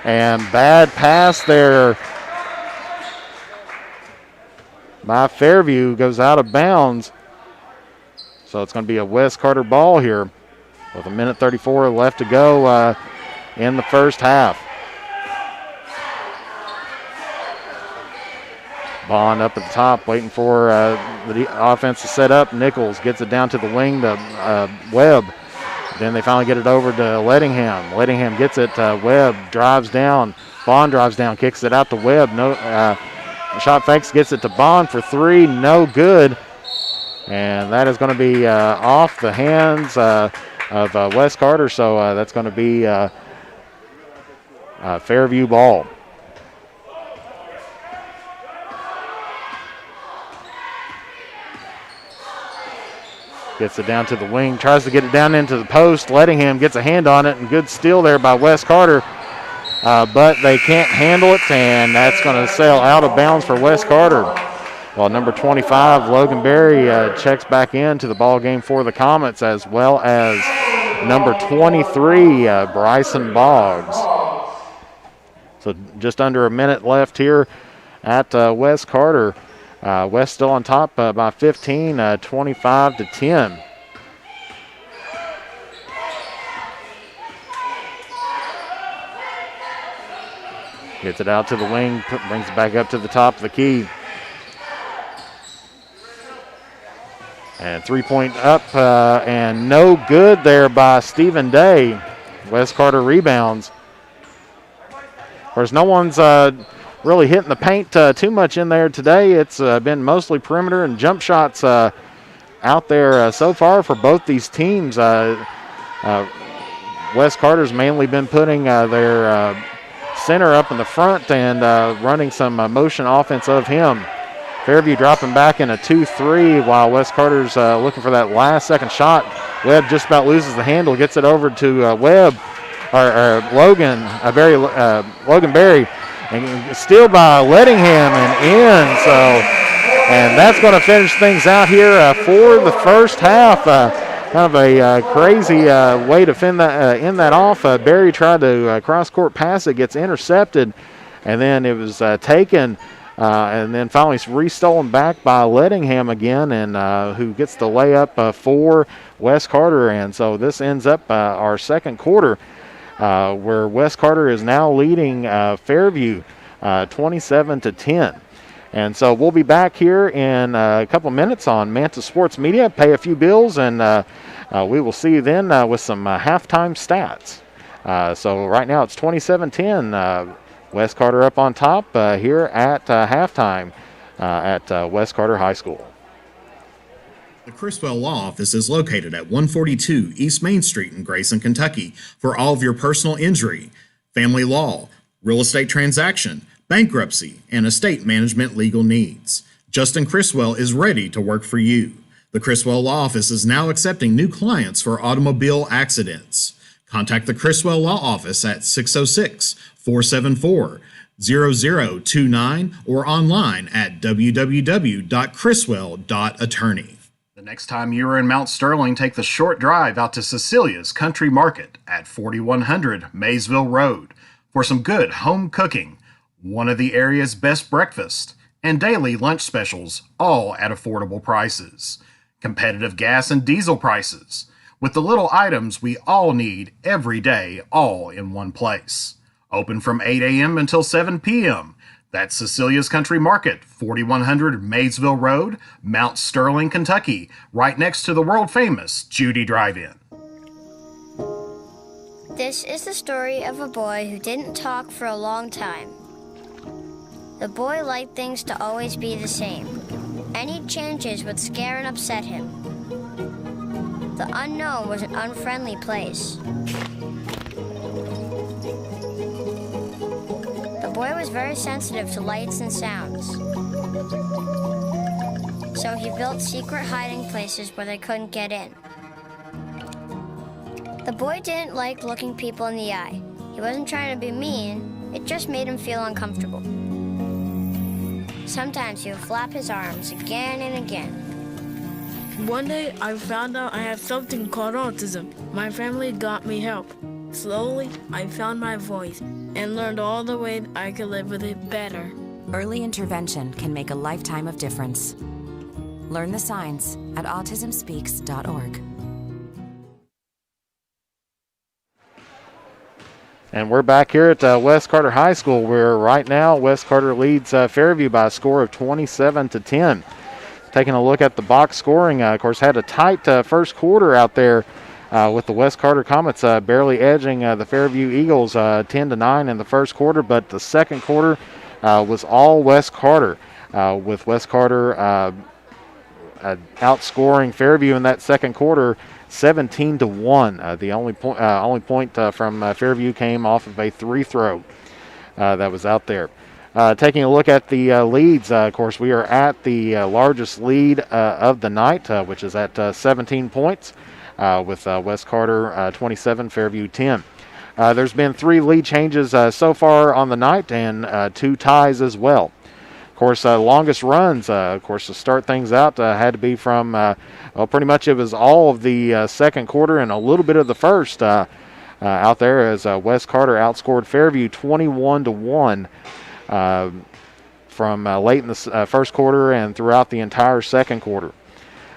And bad pass there by Fairview, goes out of bounds. So it's going to be a West Carter ball here with 1:34 left to go in the first half. Bond up at the top, waiting for the offense to set up. Nichols gets it down to the wing to Webb. Then they finally get it over to Lettingham. Lettingham gets it. Webb drives down. Bond drives down, kicks it out to Webb. No shot fakes, gets it to Bond for three. No good. And that is going to be off the hands of Wes Carter. So that's going to be Fairview ball. Gets it down to the wing, tries to get it down into the post. Lettingham gets a hand on it, and good steal there by Wes Carter. But they can't handle it, and that's going to sail out of bounds for Wes Carter. While number 25, Logan Berry, checks back into the ball game for the Comets, as well as number 23, Bryson Boggs. So just under a minute left here at Wes Carter. West still on top by 15, 25-10. Gets it out to the wing, brings it back up to the top of the key. And three-point up and no good there by Stephen Day. West Carter rebounds. Of course, no one's really hitting the paint too much in there today. It's been mostly perimeter and jump shots out there so far for both these teams. West Carter's mainly been putting their center up in the front and running some motion offense of him. Fairview dropping back in a 2-3 while West Carter's looking for that last second shot. Webb just about loses the handle, gets it over to Webb, or Logan Berry. And steal by Lettingham and in. And that's going to finish things out here for the first half. Kind of a crazy way to end that off. Berry tried to cross-court pass it, gets intercepted, and then it was taken, and then finally re-stolen back by Lettingham again, and who gets the layup for West Carter. And so this ends up our second quarter, where West Carter is now leading Fairview 27-10. And so we'll be back here in a couple minutes on Manta Sports Media, pay a few bills, and we will see you then with some halftime stats. So right now it's 27-10. West Carter up on top here at halftime at West Carter High School. The Criswell Law Office is located at 142 East Main Street in Grayson, Kentucky for all of your personal injury, family law, real estate transaction, bankruptcy, and estate management legal needs. Justin Criswell is ready to work for you. The Criswell Law Office is now accepting new clients for automobile accidents. Contact the Criswell Law Office at 606-474-0029 or online at www.criswell.attorney. The next time you are in Mount Sterling, take the short drive out to Cecilia's Country Market at 4100 Maysville Road for some good home cooking, one of the area's best breakfasts, and daily lunch specials, all at affordable prices. Competitive gas and diesel prices, with the little items we all need every day, all in one place. Open from 8 a.m. until 7 p.m. That's Cecilia's Country Market, 4100 Maysville Road, Mount Sterling, Kentucky, right next to the world-famous Judy Drive-In. This is the story of a boy who didn't talk for a long time. The boy liked things to always be the same. Any changes would scare and upset him. The unknown was an unfriendly place. The boy was very sensitive to lights and sounds. So he built secret hiding places where they couldn't get in. The boy didn't like looking people in the eye. He wasn't trying to be mean, it just made him feel uncomfortable. Sometimes he would flap his arms again and again. One day, I found out I had something called autism. My family got me help. Slowly, I found my voice and learned all the ways I could live with it better. Early intervention can make a lifetime of difference. Learn the signs at autismspeaks.org. And we're back here at West Carter High School, where right now West Carter leads Fairview by a score of 27-10. Taking a look at the box scoring, of course, had a tight first quarter out there with the West Carter Comets barely edging the Fairview Eagles 10-9 in the first quarter, but the second quarter was all West Carter, with West Carter outscoring Fairview in that second quarter 17-1. The only point from Fairview came off of a three throw that was out there. Taking a look at the leads, of course, we are at the largest lead of the night, which is at 17 points, with West Carter 27, Fairview 10. There's been 3 lead changes so far on the night and 2 ties as well. Of course, longest runs, of course, to start things out had to be from, pretty much it was all of the second quarter and a little bit of the first out there as West Carter outscored Fairview 21-1 from late in the first quarter and throughout the entire second quarter.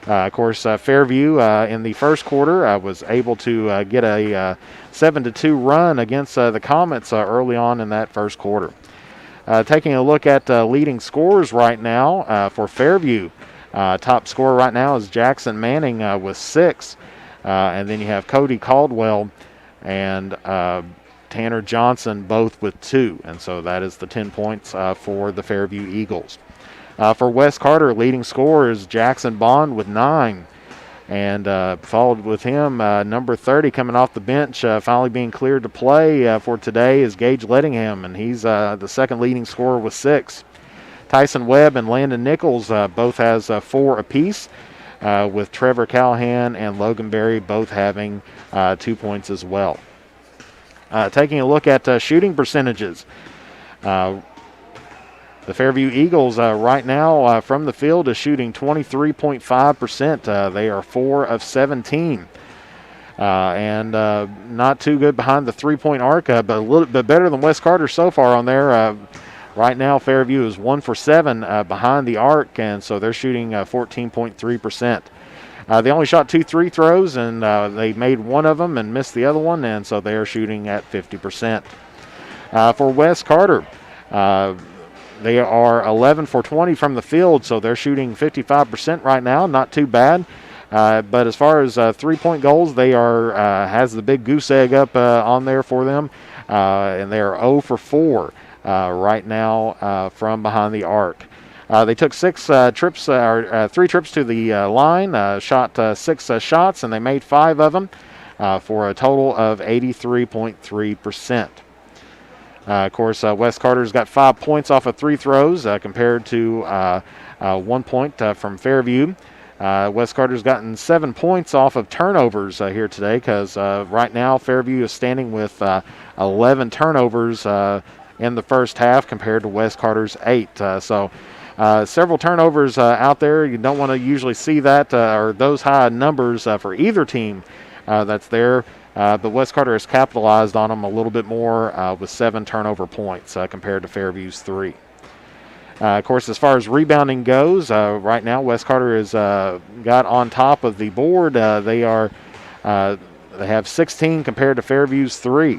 Of course, Fairview in the first quarter was able to get a 7-2 run against the Comets early on in that first quarter. Taking a look at leading scores right now for Fairview, top scorer right now is Jackson Manning with 6, and then you have Cody Caldwell and Tanner Johnson both with 2, and so that is the 10 points for the Fairview Eagles. For West Carter, leading scorer is Jackson Bond with 9, and followed with him number 30 coming off the bench, finally being cleared to play for today is Gage Lettingham, and he's the second leading scorer with 6. Tyson Webb and Landon Nichols both has 4 apiece, with Trevor Callahan and Logan Berry both having 2 points as well. Taking a look at shooting percentages, the Fairview Eagles right now from the field is shooting 23.5%. They are 4 of 17. And not too good behind the three-point arc, but a little bit better than West Carter so far on there. Right now, Fairview is 1 for 7 behind the arc, and so they're shooting 14.3%. They only shot 2 free throws, and they made one of them and missed the other one, and so they are shooting at 50%. For West Carter, they are 11 for 20 from the field, so they're shooting 55% right now. Not too bad. But as far as three-point goals, they are has the big goose egg up on there for them, and they are 0 for 4 right now from behind the arc. They took three trips to the line, shot 6 shots, and they made 5 of them for a total of 83.3%. Of course, West Carter's got 5 points off of 3 throws compared to 1 point from Fairview. West Carter's gotten 7 points off of turnovers here today because right now Fairview is standing with 11 turnovers in the first half compared to West Carter's 8. So several turnovers out there. You don't want to usually see that or those high numbers for either team that's there. But West Carter has capitalized on them a little bit more with 7 turnover points compared to Fairview's 3. Of course, as far as rebounding goes, right now West Carter has got on top of the board. They have 16 compared to Fairview's 3.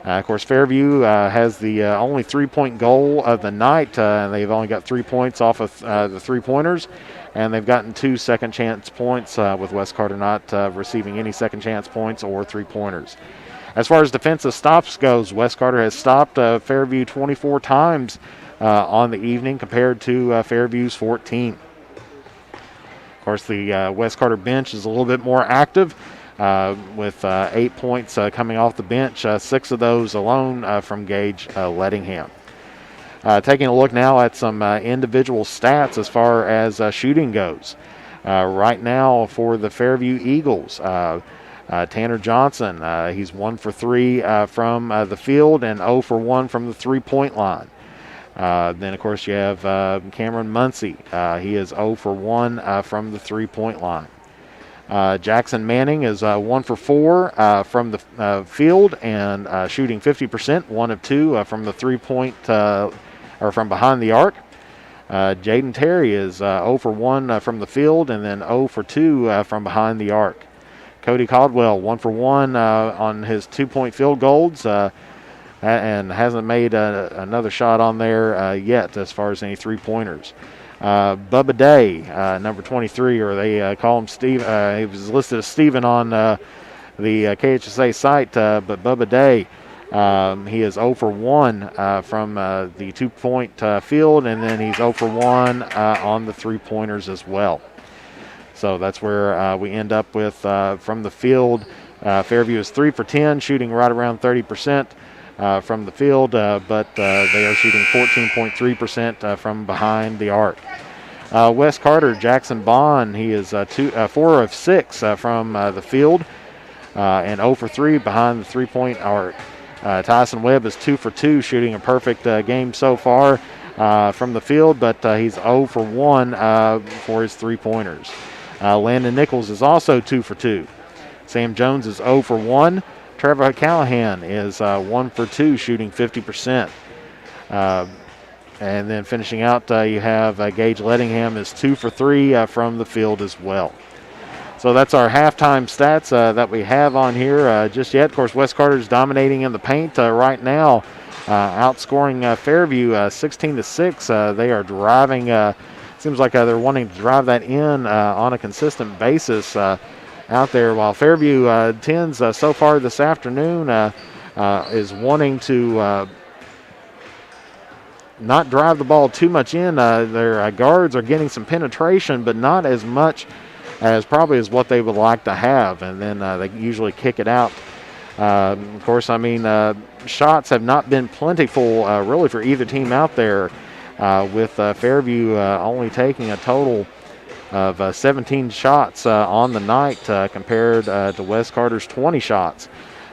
Of course, Fairview has the only 3-point goal of the night, and they've only got 3 points off of the 3-pointers, and they've gotten 2 second chance points with West Carter not receiving any second chance points or 3-pointers. As far as defensive stops goes, West Carter has stopped Fairview 24 times on the evening compared to Fairview's 14. Of course, the West Carter bench is a little bit more active with 8 points coming off the bench, 6 of those alone from Gage Lettingham. Taking a look now at some individual stats as far as shooting goes. Right now for the Fairview Eagles, Tanner Johnson, he's 1 for 3 from the field and 0 for 1 from the 3-point line. Then, of course, you have Cameron Muncie. He is 0 for 1 from the 3-point line. Jackson Manning is 1 for 4 from the field and shooting 50%, 1 of 2 from the 3-point or from behind the arc. Jaden Terry is 0 for 1 from the field and then 0 for 2 from behind the arc. Cody Caldwell 1 for 1 on his 2-point field goals and hasn't made another shot on there yet as far as any 3-pointers. Bubba Day, number 23, or they call him Steve. He was listed as Steven on the KHSA site, but Bubba Day, he is 0 for 1 from the 2-point field, and then he's 0 for 1 on the 3-pointers as well. So that's where we end up with from the field. Fairview is 3 for 10, shooting right around 30%. From the field, but they are shooting 14.3% from behind the arc. West Carter, Jackson Bond, he is 4 of 6 from the field and 0 for 3 behind the 3-point arc. Tyson Webb is 2 for 2, shooting a perfect game so far from the field, but he's 0 for 1 for his 3-pointers. Landon Nichols is also 2 for 2. Sam Jones is 0 for 1. Trevor Callahan is 1 for 2, shooting 50%. And then finishing out, you have Gage Lettingham is 2 for 3 from the field as well. So that's our halftime stats that we have on here just yet. Of course, West Carter's dominating in the paint right now, outscoring Fairview 16-6. They are driving. Seems like they're wanting to drive that in on a consistent basis. Out there, while Fairview tends so far this afternoon is wanting to not drive the ball too much in. Their guards are getting some penetration, but not as much as probably as what they would like to have, and then they usually kick it out. Of course, I mean, shots have not been plentiful really for either team out there, with Fairview only taking a total of 17 shots on the night compared to West Carter's 20 shots.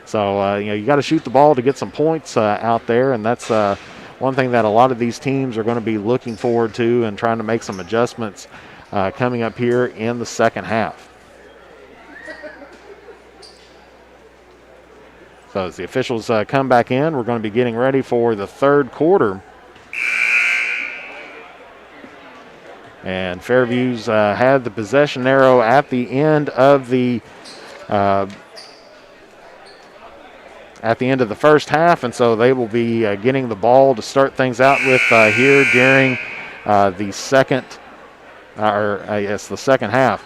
So, you got to shoot the ball to get some points out there, and that's one thing that a lot of these teams are going to be looking forward to and trying to make some adjustments coming up here in the second half. So as the officials come back in, we're going to be getting ready for the third quarter. And Fairview's had the possession arrow at the end of the first half, and so they will be getting the ball to start things out with here during the second half.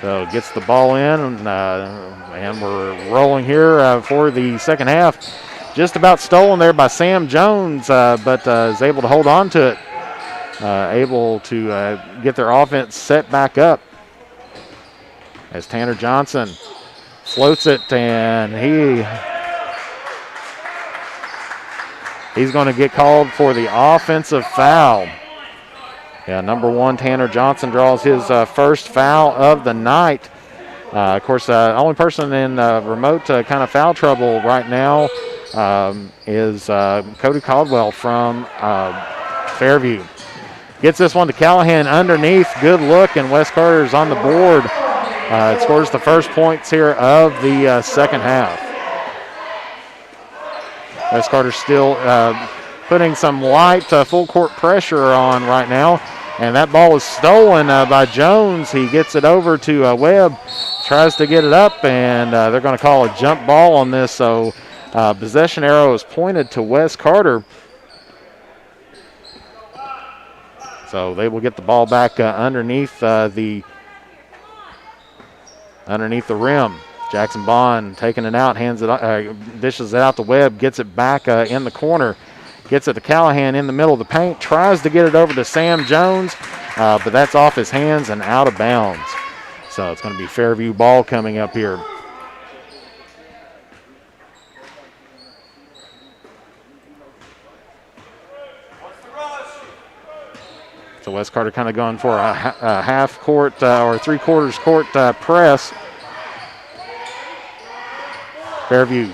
So gets the ball in, and we're rolling here for the second half. Just about stolen there by Sam Jones, but is able to hold on to it. Able to get their offense set back up. As Tanner Johnson floats it, and he's going to get called for the offensive foul. Yeah, number 1, Tanner Johnson draws his first foul of the night. Of course, the only person in remote kind of foul trouble right now is Cody Caldwell from Fairview. Gets this one to Callahan underneath. Good look, and Wes Carter's on the board. It scores the first points here of the second half. Wes Carter still putting some light full court pressure on right now. And that ball is stolen by Jones. He gets it over to Webb, tries to get it up, and they're going to call a jump ball on this. So possession arrow is pointed to Wes Carter. So they will get the ball back underneath the rim. Jackson Bond taking it out, dishes it out to Webb, gets it back in the corner. Gets it to Callahan in the middle of the paint, tries to get it over to Sam Jones, but that's off his hands and out of bounds. So it's going to be Fairview ball coming up here. So Wes Carter kind of going for a half court or 3/4 court press. Fairview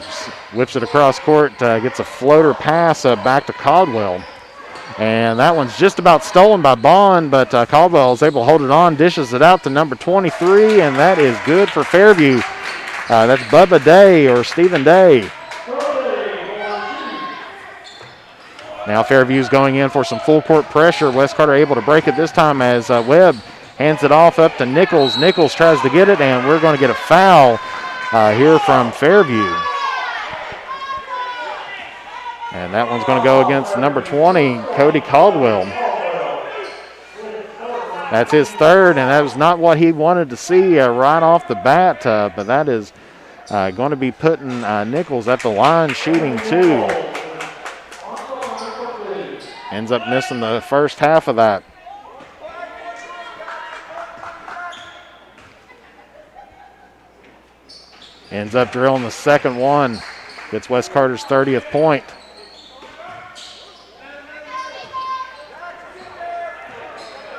whips it across court, gets a floater pass back to Caldwell. And that one's just about stolen by Bond, but Caldwell is able to hold it on, dishes it out to number 23, and that is good for Fairview. That's Bubba Day or Stephen Day. Now Fairview's going in for some full court pressure. Wes Carter able to break it this time as Webb hands it off up to Nichols. Nichols tries to get it, and we're going to get a foul here from Fairview. And that one's going to go against number 20, Cody Caldwell. That's his third, and that was not what he wanted to see right off the bat, but that is going to be putting Nichols at the line shooting 2. Ends up missing the first half of that. Ends up drilling the second one. Gets Wes Carter's 30th point.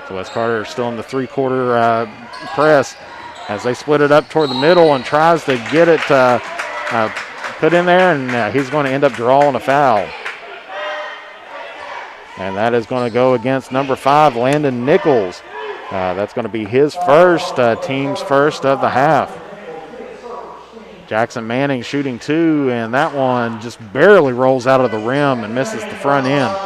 So Wes Carter still in the 3/4 press as they split it up toward the middle and tries to get it put in there, and he's going to end up drawing a foul. And that is going to go against number 5, Landon Nichols. That's going to be his first, team's first of the half. Jackson Manning shooting 2, and that one just barely rolls out of the rim and misses the front end.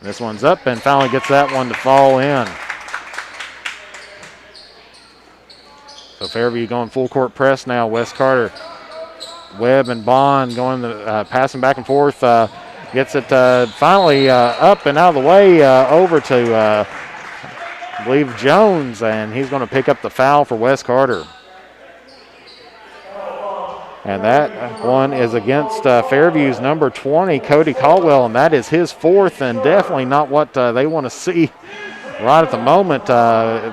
This one's up and finally gets that one to fall in. So Fairview going full court press now. Wes Carter, Webb and Bond going passing back and forth. Gets it finally up and out of the way over to, I believe, Jones, and he's going to pick up the foul for Wes Carter. And that one is against Fairview's number 20, Cody Caldwell, and that is his 4th, and definitely not what they want to see right at the moment,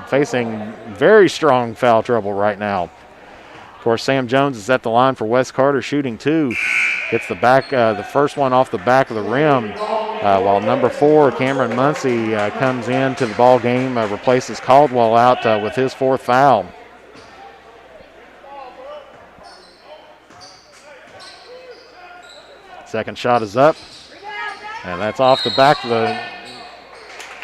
facing very strong foul trouble right now. Of course, Sam Jones is at the line for Wes Carter shooting 2. Gets the first one off the back of the rim, while number 4, Cameron Muncie, comes into the ball game, replaces Caldwell out with his 4th foul. Second shot is up, and that's off the back of the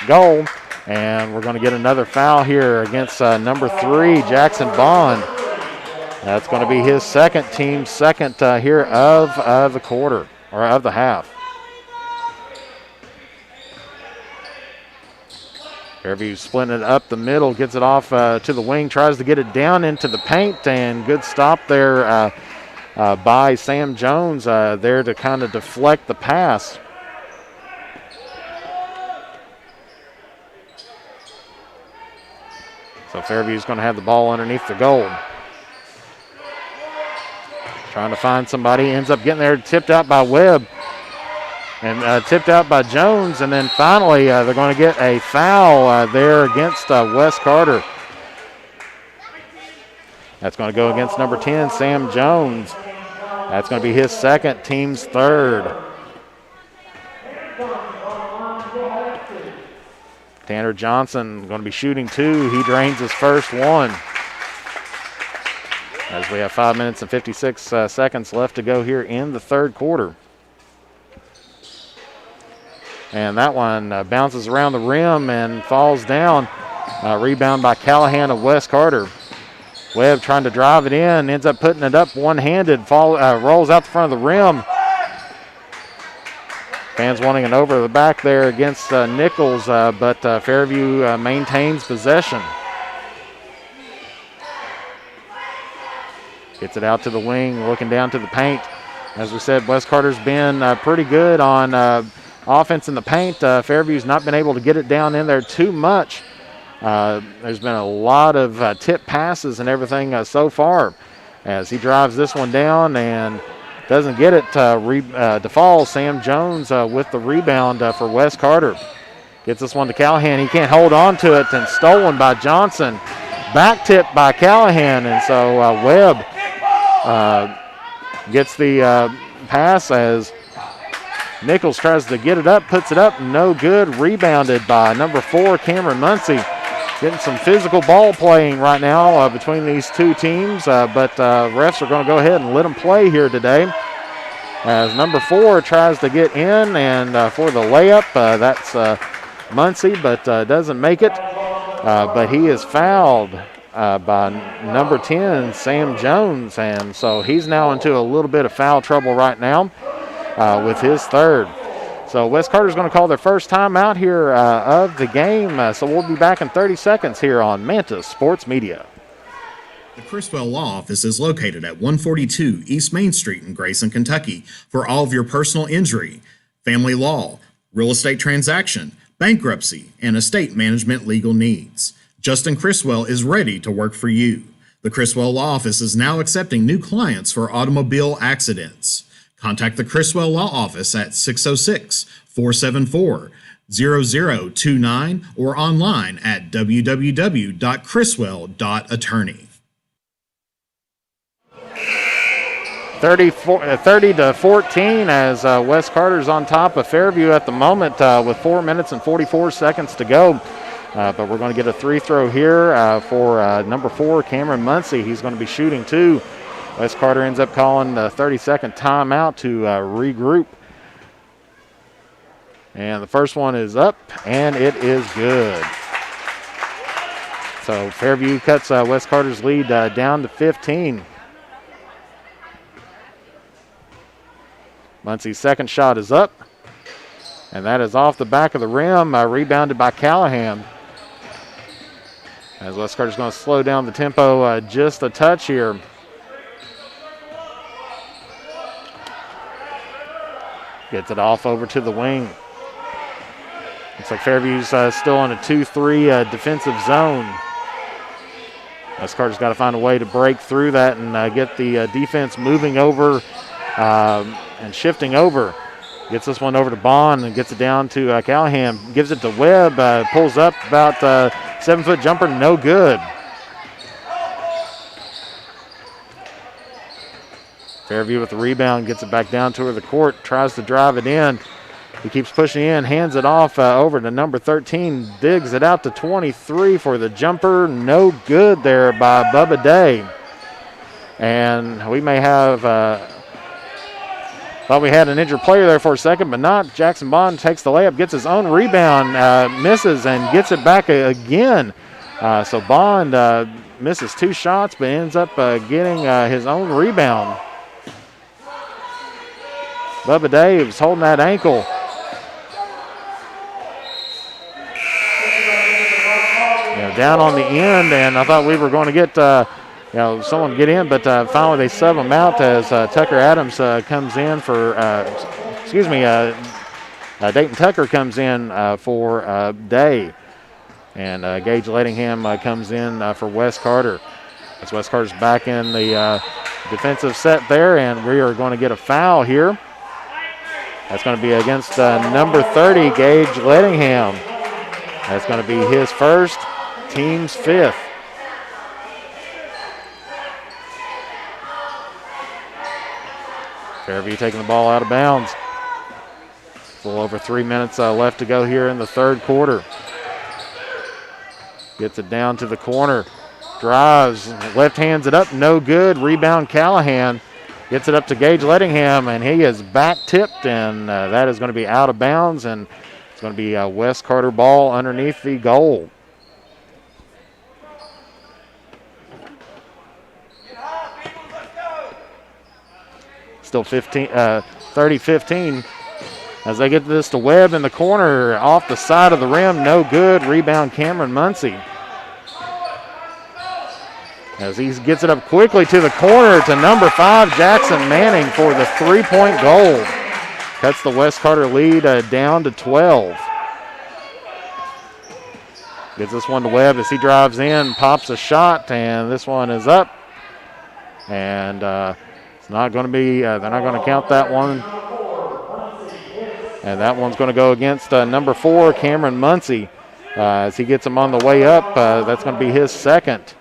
goal. And we're going to get another foul here against number 3, Jackson Bond. That's going to be his team's second here of the quarter, or of the half. Fairview splitting it up the middle, gets it off to the wing, tries to get it down into the paint, and good stop there by Sam Jones there to kind of deflect the pass. So Fairview's going to have the ball underneath the goal. Trying to find somebody, ends up getting there, tipped out by Webb and tipped out by Jones. And then finally they're going to get a foul there against Wes Carter. That's going to go against number 10, Sam Jones. That's going to be his second, team's third. Tanner Johnson going to be shooting 2. He drains his first one. As we have 5 minutes and 56 seconds left to go here in the third quarter. And that one bounces around the rim and falls down. Rebound by Callahan of Wes Carter. Webb trying to drive it in, ends up putting it up one-handed, rolls out the front of the rim. Fans wanting an over the back there against Nichols, but Fairview maintains possession. Gets it out to the wing, looking down to the paint. As we said, Wes Carter's been pretty good on offense in the paint. Fairview's not been able to get it down in there too much. There's been a lot of tip passes and everything so far. As he drives this one down and doesn't get it to fall. Sam Jones with the rebound for Wes Carter. Gets this one to Callahan. He can't hold on to it, and stolen by Johnson. Back tip by Callahan, and so Webb gets the pass as Nichols tries to get it up, puts it up, no good. Rebounded by number 4, Cameron Muncie. Getting some physical ball playing right now between these two teams, but refs are going to go ahead and let them play here today. As number 4 tries to get in, and for the layup, that's Muncie, but doesn't make it. But he is fouled by number 10, Sam Jones, and so he's now into a little bit of foul trouble right now with his third. So Wes Carter's going to call their first timeout here of the game. So we'll be back in 30 seconds here on Manta Sports Media. The Criswell Law Office is located at 142 East Main Street in Grayson, Kentucky for all of your personal injury, family law, real estate transaction, bankruptcy, and estate management legal needs. Justin Criswell is ready to work for you. The Criswell Law Office is now accepting new clients for automobile accidents. Contact the Criswell Law Office at 606-474-0029 or online at www.criswell.attorney. 30 to 14 as Wes Carter's on top of Fairview at the moment with 4 minutes and 44 seconds to go. But we're going to get a free throw here for number 4, Cameron Muncie. He's going to be shooting 2. Wes Carter ends up calling the 30-second timeout to regroup. And the first one is up, and it is good. So Fairview cuts Wes Carter's lead down to 15. Muncie's second shot is up, and that is off the back of the rim, rebounded by Callahan. As Wes Carter's going to slow down the tempo just a touch here. Gets it off over to the wing. Looks like Fairview's still in a 2-3 defensive zone. Wes Carter's got to find a way to break through that and get the defense moving over and shifting over. Gets this one over to Bond and gets it down to Callahan. Gives it to Webb. Pulls up about 7-foot jumper. No good. Fairview with the rebound, gets it back down toward the court, tries to drive it in. He keeps pushing in, hands it off over to number 13, digs it out to 23 for the jumper. No good there by Bubba Day. And we may have, thought we had an injured player there for a second, but not. Jackson Bond takes the layup, gets his own rebound, misses, and gets it back again. So Bond misses 2 shots, but ends up getting his own rebound. Bubba Daves holding that ankle. Down on the end, and I thought we were going to get someone get in, but finally they sub him out as Tucker Adams comes in for, Dayton Tucker comes in for Day. And Gage Lettingham comes in for Wes Carter. As Wes Carter's back in the defensive set there, and we are going to get a foul here. That's going to be against number 30, Gage Lettingham. That's going to be his first, team's fifth. Fairview taking the ball out of bounds. A little over 3 minutes left to go here in the third quarter. Gets it down to the corner. Drives, left hands it up, no good. Rebound Callahan. Gets it up to Gage Lettingham, and he is back tipped, and that is going to be out of bounds, and it's going to be a Wes Carter ball underneath the goal. Still 30-15 as they get this to Webb in the corner off the side of the rim. No good. Rebound Cameron Muncie. As he gets it up quickly to the corner to number 5, Jackson Manning for the three-point goal. Cuts the Wes Carter lead down to 12. Gets this one to Webb as he drives in, pops a shot, and this one is up. And it's not going to be, they're not going to count that one. And that one's going to go against number 4, Cameron Muncie. As he gets him on the way up, that's going to be his second.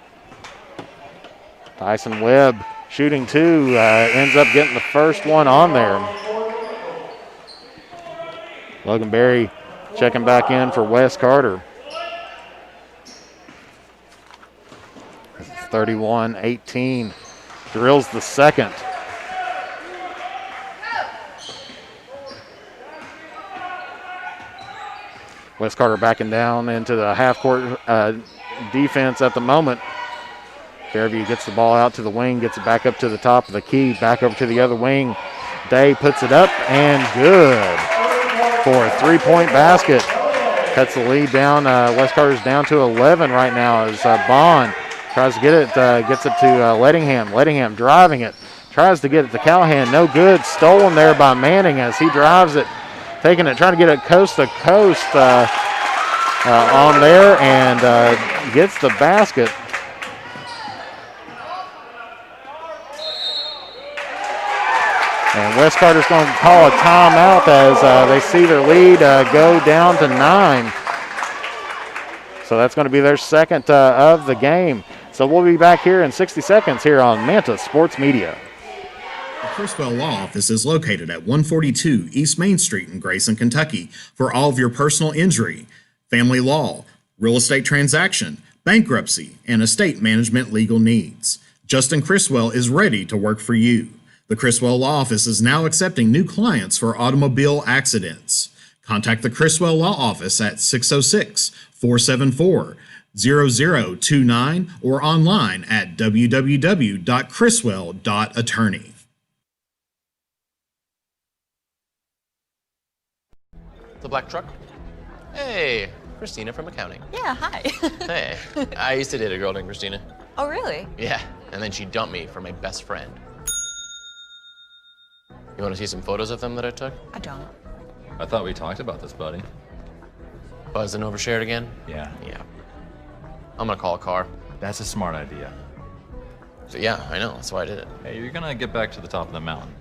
Tyson Webb shooting 2, ends up getting the first one on there. Logan Berry checking back in for Wes Carter. 31-18. Drills the second. Wes Carter backing down into the half-court defense at the moment. Fairview gets the ball out to the wing, gets it back up to the top of the key, back over to the other wing. Day puts it up and good for a three-point basket. Cuts the lead down. Wes Carter's down to 11 right now as Bond tries to get it, gets it to Lettingham. Lettingham driving it, tries to get it to Callahan. No good. Stolen there by Manning as he drives it, taking it, trying to get it coast to coast on there and gets the basket. And Wes Carter's going to call a timeout as they see their lead go down to 9. So that's going to be their second of the game. So we'll be back here in 60 seconds here on Manta Sports Media. The Criswell Law Office is located at 142 East Main Street in Grayson, Kentucky for all of your personal injury, family law, real estate transaction, bankruptcy, and estate management legal needs. Justin Criswell is ready to work for you. The Criswell Law Office is now accepting new clients for automobile accidents. Contact the Criswell Law Office at 606-474-0029 or online at www.criswell.attorney. The black truck? Hey, Christina from accounting. Yeah, hi. Hey, I used to date a girl named Christina. Oh, really? Yeah, and then she dumped me for my best friend. You want to see some photos of them that I took? I don't. I thought we talked about this, buddy. Buzzed and overshared again? Yeah. Yeah. I'm gonna call a car. That's a smart idea. So yeah, I know, that's why I did it. Hey, you're gonna get back to the top of the mountain.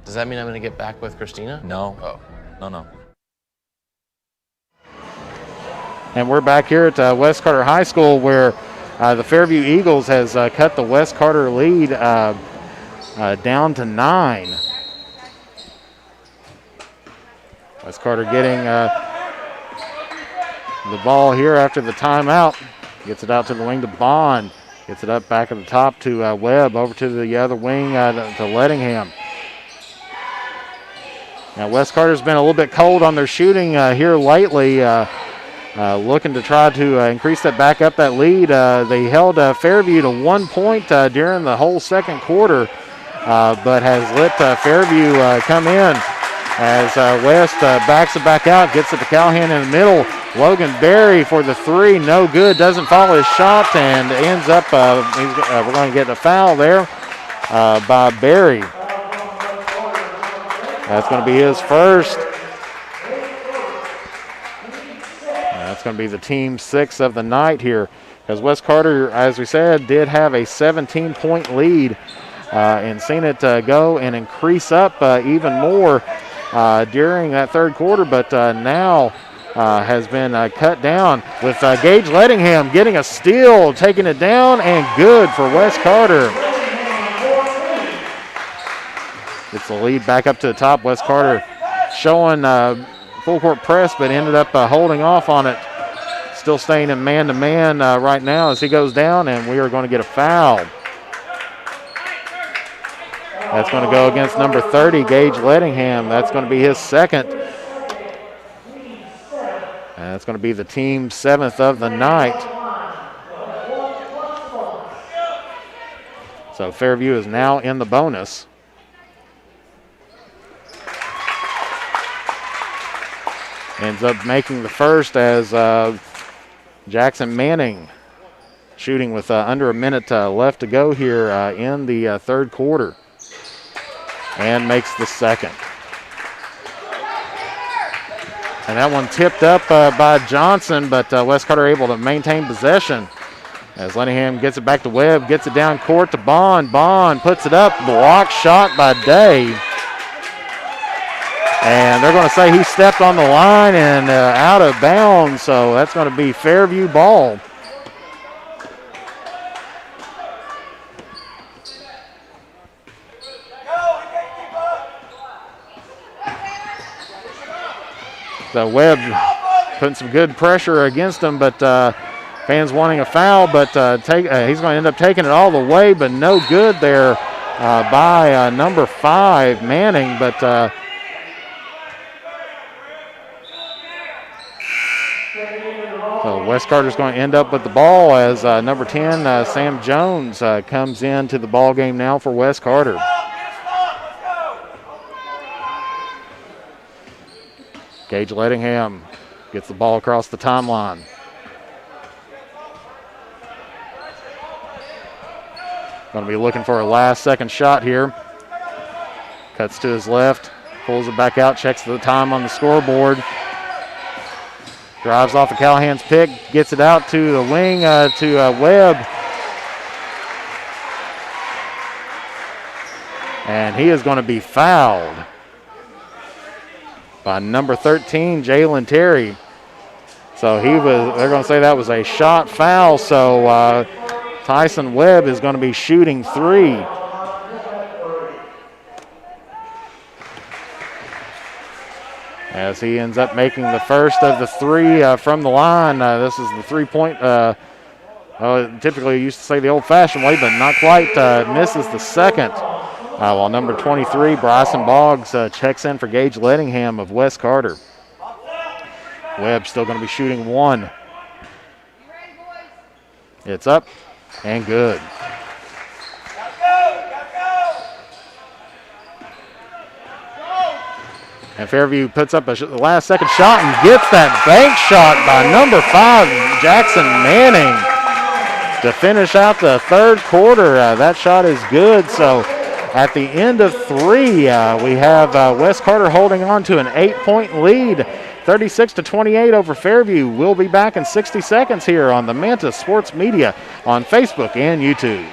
Does that mean I'm gonna get back with Christina? No. Oh. No. And we're back here at West Carter High School where the Fairview Eagles has cut the West Carter lead down to 9. West Carter getting the ball here after the timeout. Gets it out to the wing to Bond. Gets it up back at the top to Webb, over to the other wing to Lettingham. Now West Carter's been a little bit cold on their shooting here lately. Looking to try to increase that back up that lead. They held Fairview to 1 point during the whole second quarter, but has let Fairview come in as West backs it back out, gets it to Callahan in the middle. Logan Berry for the 3, no good, doesn't follow his shot and ends up, we're going to get a foul there by Berry. That's going to be his first. That's going to be the team 6 of the night here, because West Carter, as we said, did have a 17-point lead and seen it go and increase up even more during that third quarter, but now has been cut down with Gage Lettingham getting a steal, taking it down, and good for West Carter. Gets the lead back up to the top. West Carter showing full court press, but ended up holding off on it. Still staying in man-to-man right now as he goes down, and we are going to get a foul. That's going to go against number 30, Gage Lettingham. That's going to be his second. And that's going to be the team 7th of the night. So Fairview is now in the bonus. Ends up making the first as Jackson Manning shooting with under a minute left to go here in the third quarter. And makes the second. And that one tipped up by Johnson, but West Carter able to maintain possession as Lettingham gets it back to Webb, gets it down court to Bond. Bond puts it up, blocked shot by Day. And they're going to say he stepped on the line and out of bounds, so that's going to be Fairview ball. So Webb putting some good pressure against him, but fans wanting a foul, but he's going to end up taking it all the way, but no good there by number 5, Manning, but so West Carter's going to end up with the ball as number 10, Sam Jones, comes into the ball game now for West Carter. Gage Lettingham gets the ball across the timeline. Going to be looking for a last-second shot here. Cuts to his left, pulls it back out, checks the time on the scoreboard. Drives off of Callahan's pick, gets it out to the wing to Webb. And he is going to be fouled by number 13, Jalen Terry. So they're going to say that was a shot foul. So Tyson Webb is going to be shooting 3. As he ends up making the first of the 3 from the line. This is the 3-point, typically used to say the old-fashioned way, but not quite. Misses the second. While number 23, Bryson Boggs, checks in for Gage Lettingham of West Carter. Webb still going to be shooting 1. It's up and good. And Fairview puts up a last-second shot and gets that bank shot by number 5, Jackson Manning, to finish out the third quarter. That shot is good. So at the end of 3, we have West Carter holding on to an 8-point lead, 36-28 over Fairview. We'll be back in 60 seconds here on the Manta Sports Media on Facebook and YouTube.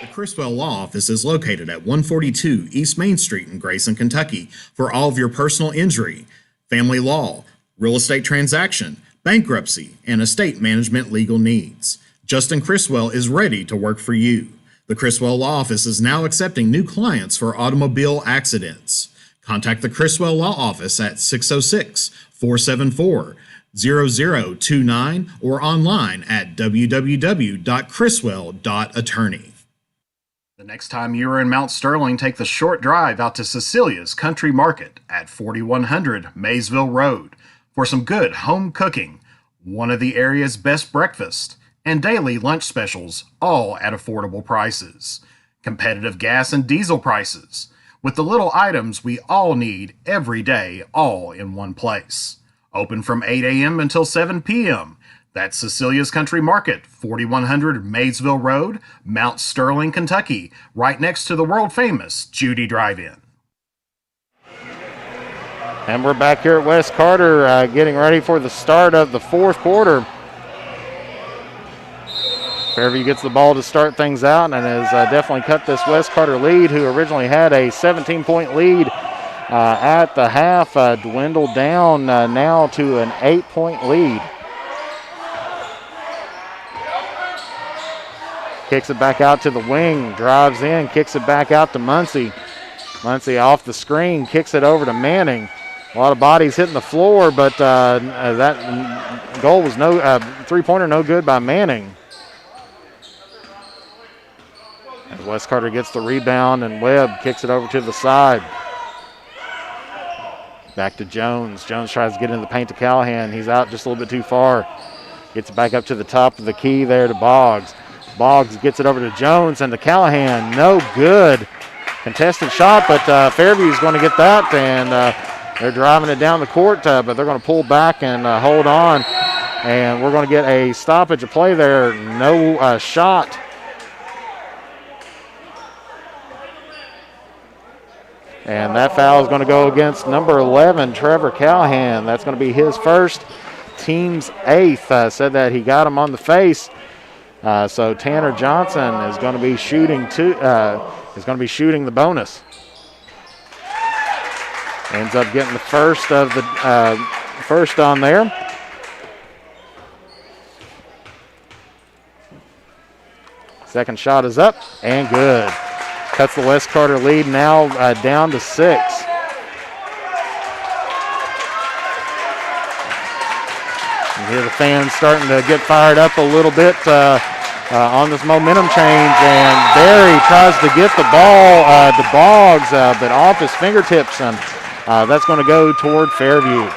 The Criswell Law Office is located at 142 East Main Street in Grayson, Kentucky for all of your personal injury, family law, real estate transaction, bankruptcy, and estate management legal needs. Justin Criswell is ready to work for you. The Criswell Law Office is now accepting new clients for automobile accidents. Contact the Criswell Law Office at 606-474-0029 or online at www.criswell.attorney. The next time you are in Mount Sterling, take the short drive out to Cecilia's Country Market at 4100 Maysville Road for some good home cooking, one of the area's best breakfasts, and daily lunch specials, all at affordable prices. Competitive gas and diesel prices, with the little items we all need every day, all in one place. Open from 8 a.m. until 7 p.m. That's Cecilia's Country Market, 4100 Maysville Road, Mount Sterling, Kentucky, right next to the world-famous Judy Drive-In. And we're back here at West Carter getting ready for the start of the fourth quarter. Fairview gets the ball to start things out and has definitely cut this West Carter lead, who originally had a 17-point lead at the half, dwindled down now to an 8-point lead. Kicks it back out to the wing, drives in, kicks it back out to Muncie. Muncie off the screen, kicks it over to Manning. A lot of bodies hitting the floor, but that goal was three-pointer no good by Manning. As West Carter gets the rebound and Webb kicks it over to the side. Back to Jones. Jones tries to get into the paint to Callahan. He's out just a little bit too far. Gets it back up to the top of the key there to Boggs. Boggs gets it over to Jones and to Callahan. No good. Contested shot, but Fairview's going to get that, and they're driving it down the court, but they're going to pull back and hold on. And we're going to get a stoppage of play there. No shot. And that foul is going to go against number 11, Trevor Callahan. That's going to be his first, team's eighth. Said that he got him on the face. So Tanner Johnson is going to be shooting the bonus. Ends up getting the first of the first on there. Second shot is up and good. Cuts the West Carter lead now down to 6. You hear the fans starting to get fired up a little bit on this momentum change, and Barry tries to get the ball to Boggs, but off his fingertips, and that's going to go toward Fairview.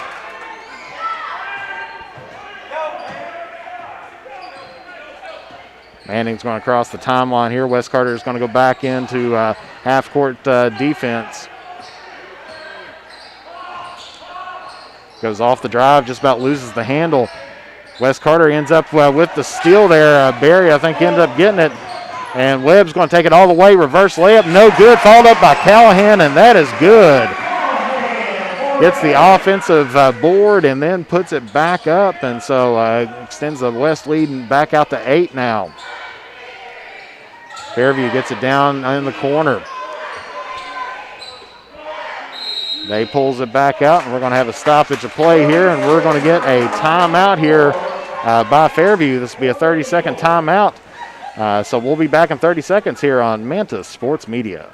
Manning's going to cross the timeline here. West Carter is going to go back into half-court defense. Goes off the drive, just about loses the handle. West Carter ends up with the steal there. Barry, I think, ended up getting it. And Webb's going to take it all the way. Reverse layup, no good. Followed up by Callahan, and that is good. Gets the offensive board and then puts it back up. And so extends the West lead back out to 8 now. Fairview gets it down in the corner. They pulls it back out, and we're going to have a stoppage of play here, and we're going to get a timeout here by Fairview. This will be a 30-second timeout. So we'll be back in 30 seconds here on Mantis Sports Media.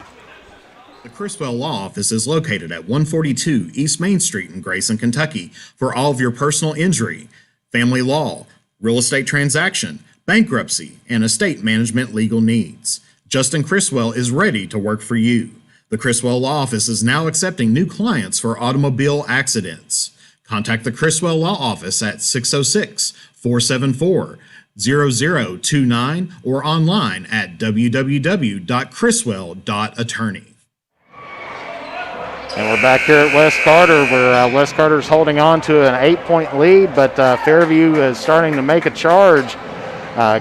The Criswell Law Office is located at 142 East Main Street in Grayson, Kentucky for all of your personal injury, family law, real estate transaction, bankruptcy, and estate management legal needs. Justin Criswell is ready to work for you. The Criswell Law Office is now accepting new clients for automobile accidents. Contact the Criswell Law Office at 606-474-0029 or online at www.criswell.attorney. And we're back here at West Carter, where West Carter's holding on to an 8-point lead, but Fairview is starting to make a charge.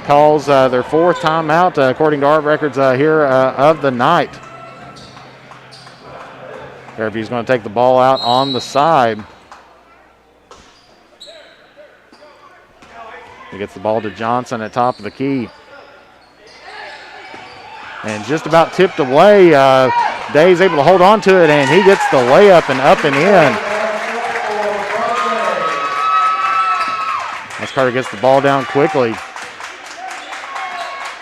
Calls their fourth timeout, according to our records here of the night. Fairview's going to take the ball out on the side. He gets the ball to Johnson at top of the key. And just about tipped away. Day's able to hold on to it, and he gets the layup and up and in. West Carter gets the ball down quickly.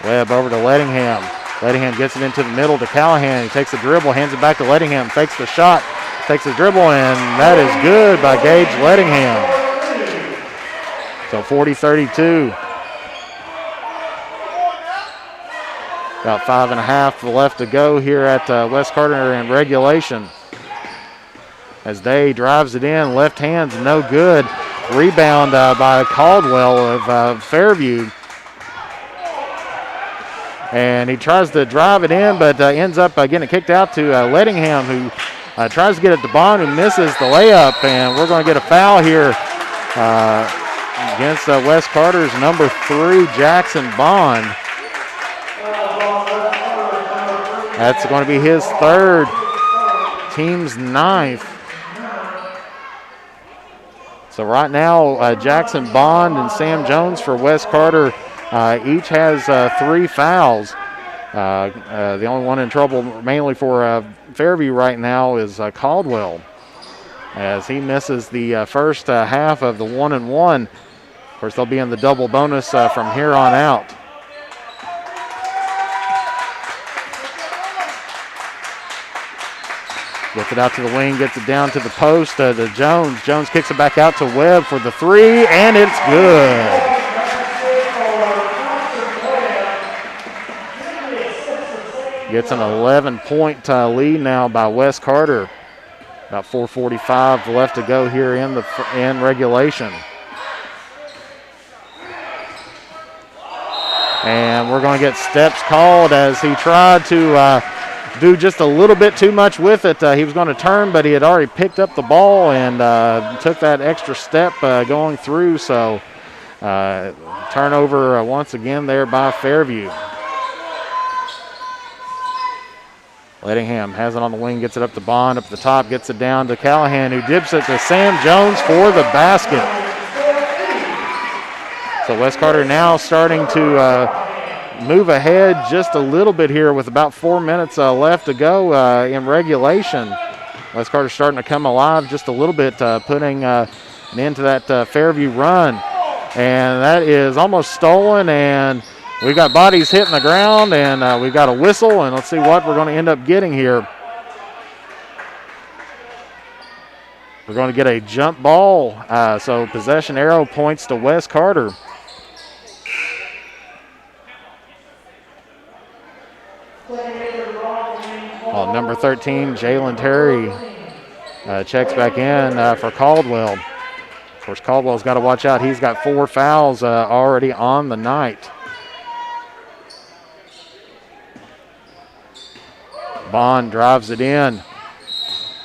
Webb over to Lettingham. Lettingham gets it into the middle to Callahan. He takes the dribble, hands it back to Lettingham, fakes the shot, takes the dribble, and that is good by Gage Lettingham. So 40-32. About 5.5 left to go here at West Carter in regulation. As Day drives it in, left hand's no good. Rebound by Caldwell of Fairview. And he tries to drive it in, but ends up getting it kicked out to Lettingham, who tries to get it to Bond, who misses the layup. And we're going to get a foul here against West Carter's number 3, Jackson Bond. That's going to be his third, team's 9th. So right now, Jackson Bond and Sam Jones for West Carter each has 3 fouls. The only one in trouble mainly for Fairview right now is Caldwell, as he misses the first half of the 1-and-1. Of course, they'll be in the double bonus from here on out. Gets it out to the wing, gets it down to the post to Jones. Jones kicks it back out to Webb for the 3, and it's good. Gets an 11-point lead now by West Carter. About 4:45 left to go here in regulation. And we're going to get steps called as he tried to do just a little bit too much with it. He was going to turn, but he had already picked up the ball and took that extra step going through. So turnover once again there by Fairview. Lettingham has it on the wing, gets it up to Bond, up the top, gets it down to Callahan, who dips it to Sam Jones for the basket. So West Carter now starting to move ahead just a little bit here with about 4 minutes left to go in regulation. West Carter starting to come alive just a little bit, putting an end to that Fairview run. And that is almost stolen, and we've got bodies hitting the ground, and we've got a whistle, and let's see what we're going to end up getting here. We're going to get a jump ball, so possession arrow points to West Carter. Well, number 13, Jalen Terry, checks back in for Caldwell. Of course, Caldwell's got to watch out. He's got 4 fouls already on the night. Bond drives it in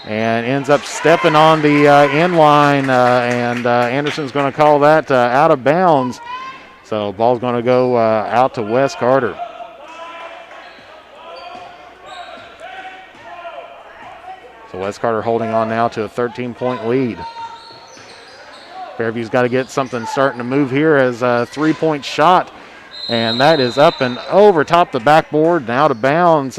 and ends up stepping on the end line, and Anderson's going to call that out of bounds. So ball's going to go out to West Carter. So West Carter holding on now to a 13-point lead. Fairview's got to get something starting to move here as a 3-point shot, and that is up and over top the backboard and out of bounds.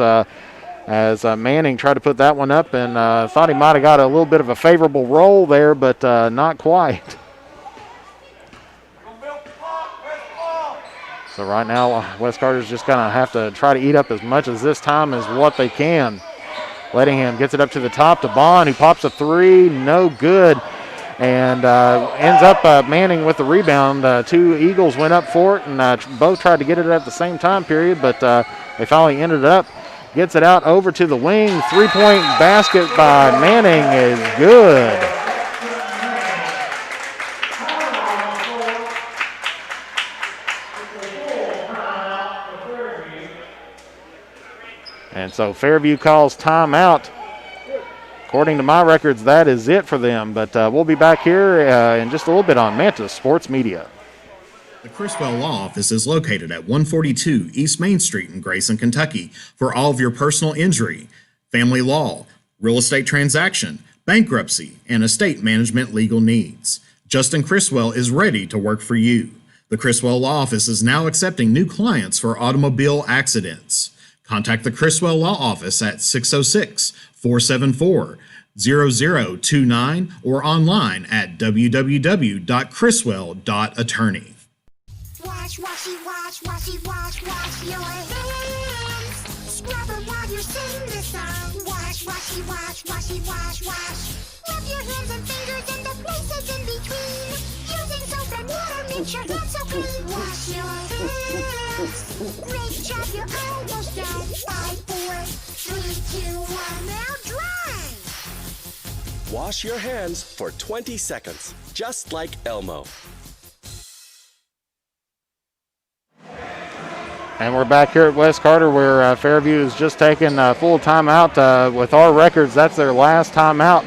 As Manning tried to put that one up and thought he might have got a little bit of a favorable roll there, but not quite. So right now, West Carter's just going to have to try to eat up as much as this time as what they can. Lettingham gets it up to the top to Bond, who pops a 3, no good, and ends up Manning with the rebound. 2 Eagles went up for it, and both tried to get it at the same time period, but they finally ended up. Gets it out over to the wing. 3-point basket by Manning is good. And so Fairview calls timeout. According to my records, that is it for them. But we'll be back here in just a little bit on Manta Sports Media. The Criswell Law Office is located at 142 East Main Street in Grayson, Kentucky for all of your personal injury, family law, real estate transaction, bankruptcy, and estate management legal needs. Justin Criswell is ready to work for you. The Criswell Law Office is now accepting new clients for automobile accidents. Contact the Criswell Law Office at 606-474-0029 or online at www.criswell.attorney. Wash, washy, wash, washy, wash, wash your hands. Scrub them while you sing this song. Wash, washy, wash, washy, wash, wash. Rub your hands and fingers and the places in between. Using soap and water makes your hands so clean. Wash your hands. Great job, you're almost done. 5, 4, 3, 2, 1, now dry. Wash your hands for 20 seconds, just like Elmo. And we're back here at West Carter, where Fairview has just taken full timeout. With our records, that's their last timeout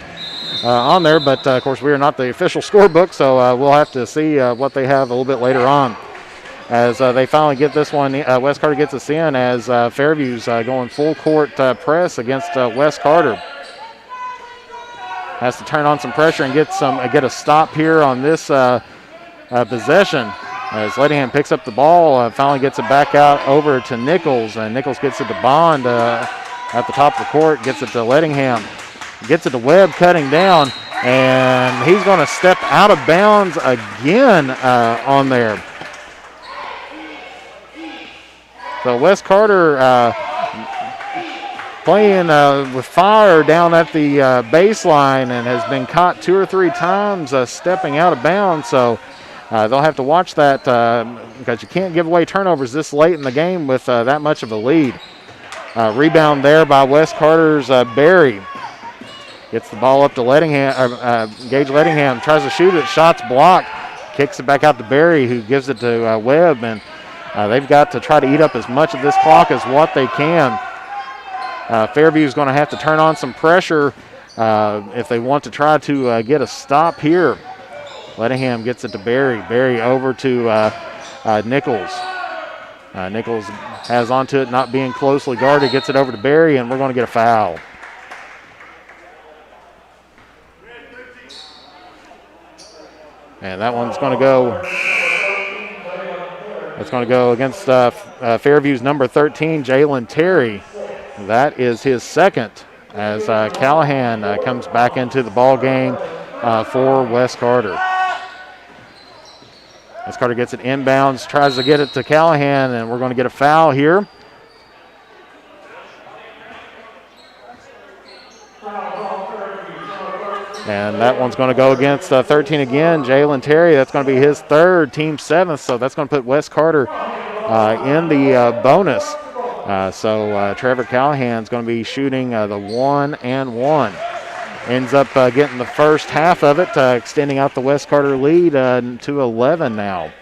on there. But, of course, we are not the official scorebook, so we'll have to see what they have a little bit later on. As they finally get this one, West Carter gets us in as Fairview's going full court press against West Carter. has to turn on some pressure and get a stop here on this possession. As Lettingham picks up the ball, finally gets it back out over to Nichols, and Nichols gets it to Bond at the top of the court, gets it to Lettingham, gets it to Webb cutting down, and he's going to step out of bounds again on there. So Wes Carter playing with fire down at the baseline and has been caught 2 or 3 times stepping out of bounds. So they'll have to watch that because you can't give away turnovers this late in the game with that much of a lead. Rebound there by Wes Carter's Barry. Gets the ball up to Gage Lettingham, tries to shoot it, shot's blocked, kicks it back out to Barry, who gives it to Webb, and they've got to try to eat up as much of this clock as what they can. Fairview's going to have to turn on some pressure if they want to try to get a stop here. Lettingham gets it to Barry. Barry over to Nichols. Nichols has onto it, not being closely guarded, gets it over to Barry, and we're going to get a foul. And that one's going to go. It's going to go against Fairview's number 13, Jalen Terry. That is his second as Callahan comes back into the ball game for Wes Carter. Wes Carter gets it inbounds, tries to get it to Callahan, and we're going to get a foul here. And that one's going to go against 13 again, Jalen Terry. That's going to be his third, team 7th, so that's going to put Wes Carter in the bonus. So Trevor Callahan's going to be shooting the 1-and-1. Ends up getting the first half of it, extending out the Wes Carter lead to 11 now.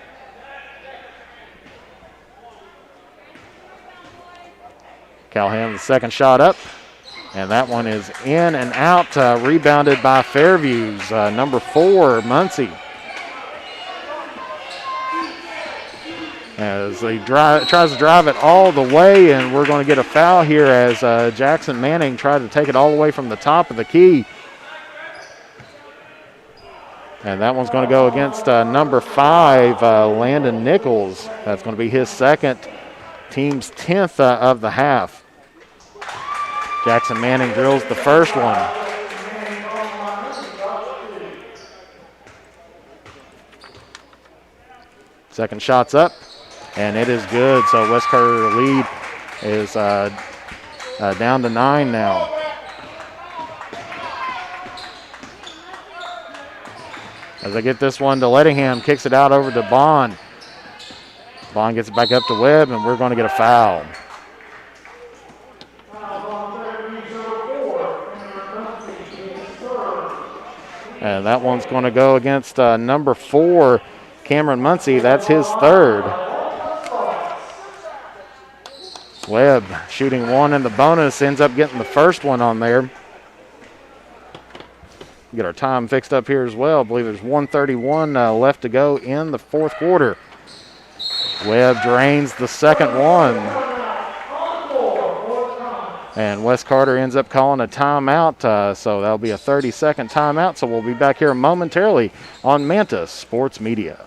Callahan, the second shot up. And that one is in and out, rebounded by Fairview's number 4, Muncie. As he tries to drive it all the way, and we're going to get a foul here as Jackson Manning tried to take it all the way from the top of the key. And that one's going to go against number 5, Landon Nichols. That's going to be his second, team's 10th of the half. Jackson Manning drills the first one. Second shot's up, and it is good. So Wes Carter lead is down to 9 now. As I get this one to Lettingham, kicks it out over to Bond. Bond gets it back up to Webb, and we're going to get a foul. And that one's going to go against number 4, Cameron Muncie. That's his third. Webb shooting 1 in the bonus, ends up getting the first one on there. Get our time fixed up here as well. I believe there's 1:31 left to go in the fourth quarter. Webb drains the second one. And Wes Carter ends up calling a timeout, so that'll be a 30-second timeout. So we'll be back here momentarily on Manta Sports Media.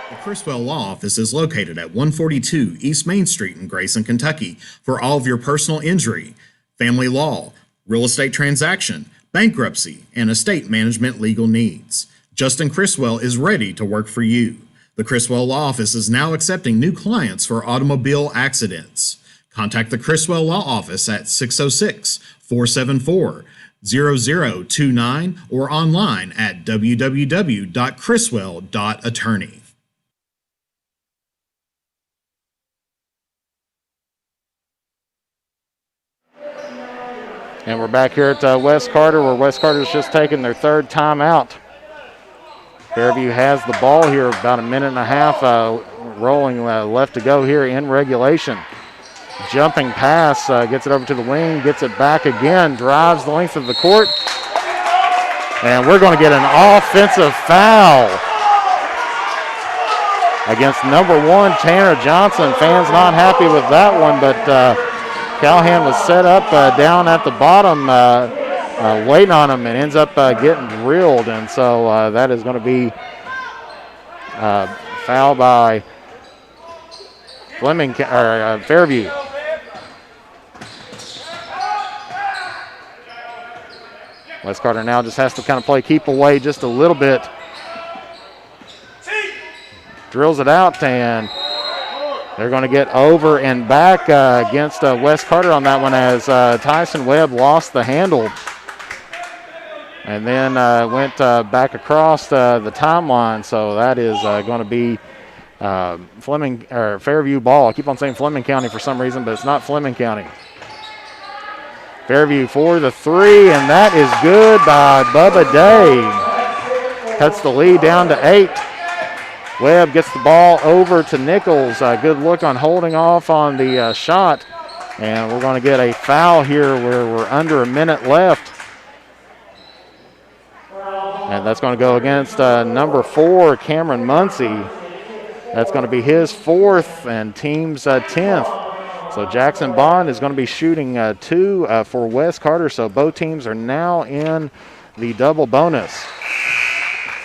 The Criswell Law Office is located at 142 East Main Street in Grayson, Kentucky for all of your personal injury, family law, real estate transaction, bankruptcy, and estate management legal needs. Justin Criswell is ready to work for you. The Criswell Law Office is now accepting new clients for automobile accidents. Contact the Criswell Law Office at 606-474-0029 or online at www.criswell.attorney. And we're back here at Wes Carter, where Wes Carter's just taken their third timeout. Fairview has the ball here, about a minute and a half rolling left to go here in regulation. Jumping pass, gets it over to the wing, gets it back again, drives the length of the court. And we're going to get an offensive foul against number 1, Tanner Johnson. Fans not happy with that one, but Callahan was set up down at the bottom waiting on him and ends up getting drilled. And so that is going to be foul by Fairview. West Carter now just has to kind of play keep away just a little bit. Drills it out, and they're going to get over and back against West Carter on that one as Tyson Webb lost the handle and then went back across the timeline. So that is going to be Fairview ball. I keep on saying Fleming County for some reason, but it's not Fleming County. Fairview for the three, and that is good by Bubba Day. Cuts the lead down to 8. Webb gets the ball over to Nichols. Good look on holding off on the shot. And we're going to get a foul here where we're under a minute left. And that's going to go against number 4, Cameron Muncie. That's going to be his 4th and team's 10th. So Jackson Bond is going to be shooting 2 for West Carter. So both teams are now in the double bonus.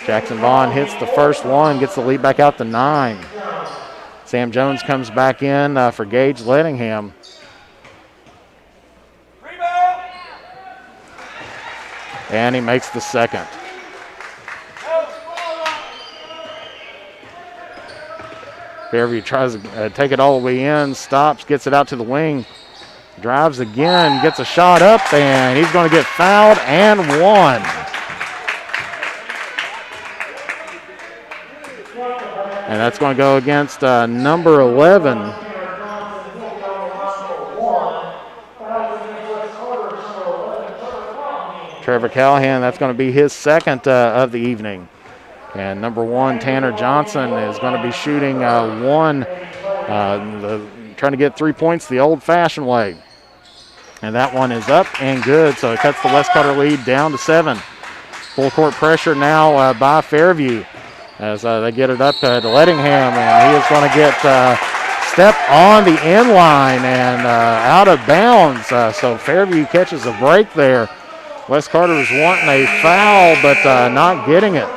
Jackson Bond hits the first one, gets the lead back out to 9. Sam Jones comes back in for Gage Lettingham. And he makes the second. Fairview tries to take it all the way in, stops, gets it out to the wing, drives again, gets a shot up, and he's going to get fouled and one. And that's going to go against number 11. Trevor Callahan, that's going to be his second of the evening. And number 1, Tanner Johnson, is going to be shooting trying to get 3 points the old-fashioned way. And that one is up and good, so it cuts the West Carter lead down to 7. Full court pressure now by Fairview as they get it up to Lettingham, and he is going to get stepped on the end line and out of bounds. So Fairview catches a break there. West Carter is wanting a foul, but not getting it.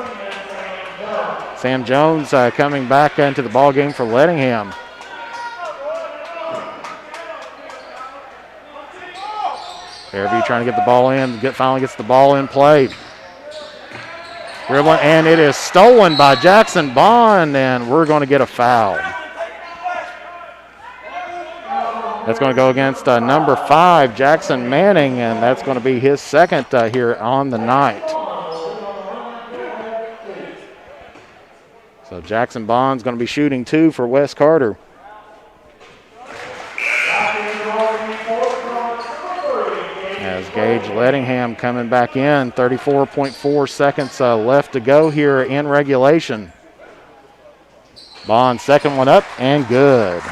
Sam Jones coming back into the ball game for Lettingham. Fairview trying to get the ball in, finally gets the ball in play. Dribbling, and it is stolen by Jackson Bond, and we're going to get a foul. That's going to go against number 5, Jackson Manning, and that's going to be his second here on the night. So Jackson Bond's going to be shooting 2 for West Carter. As Gage Lettingham coming back in, 34.4 seconds left to go here in regulation. Bond second one up and good.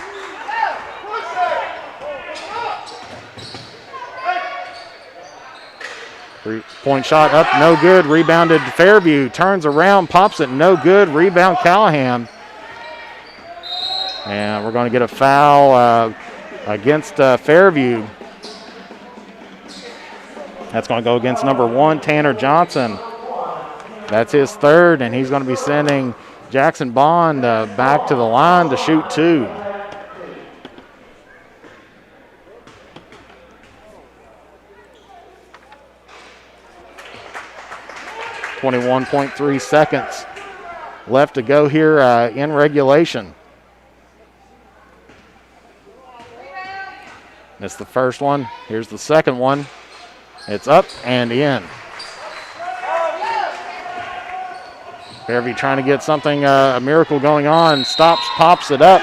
Three-point shot up, no good. Rebounded Fairview, turns around, pops it, no good. Rebound Callahan. And we're going to get a foul against Fairview. That's going to go against number 1, Tanner Johnson. That's his third, and he's going to be sending Jackson Bond back to the line to shoot 2. .3 seconds left to go here in regulation. That's the first one. Here's the second one. It's up and in. Fairview trying to get something, a miracle going on. Stops, pops it up.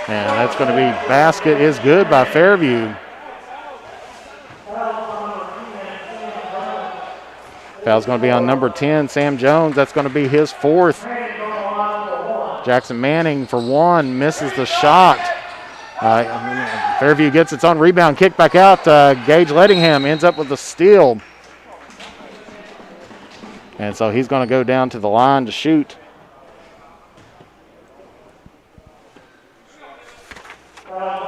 And that's going to be basket is good by Fairview. Foul's going to be on number 10, Sam Jones. That's going to be his 4th. Jackson Manning for 1, misses the shot. Fairview gets its own rebound, kick back out. Gage Lettingham ends up with a steal. And so he's going to go down to the line to shoot. That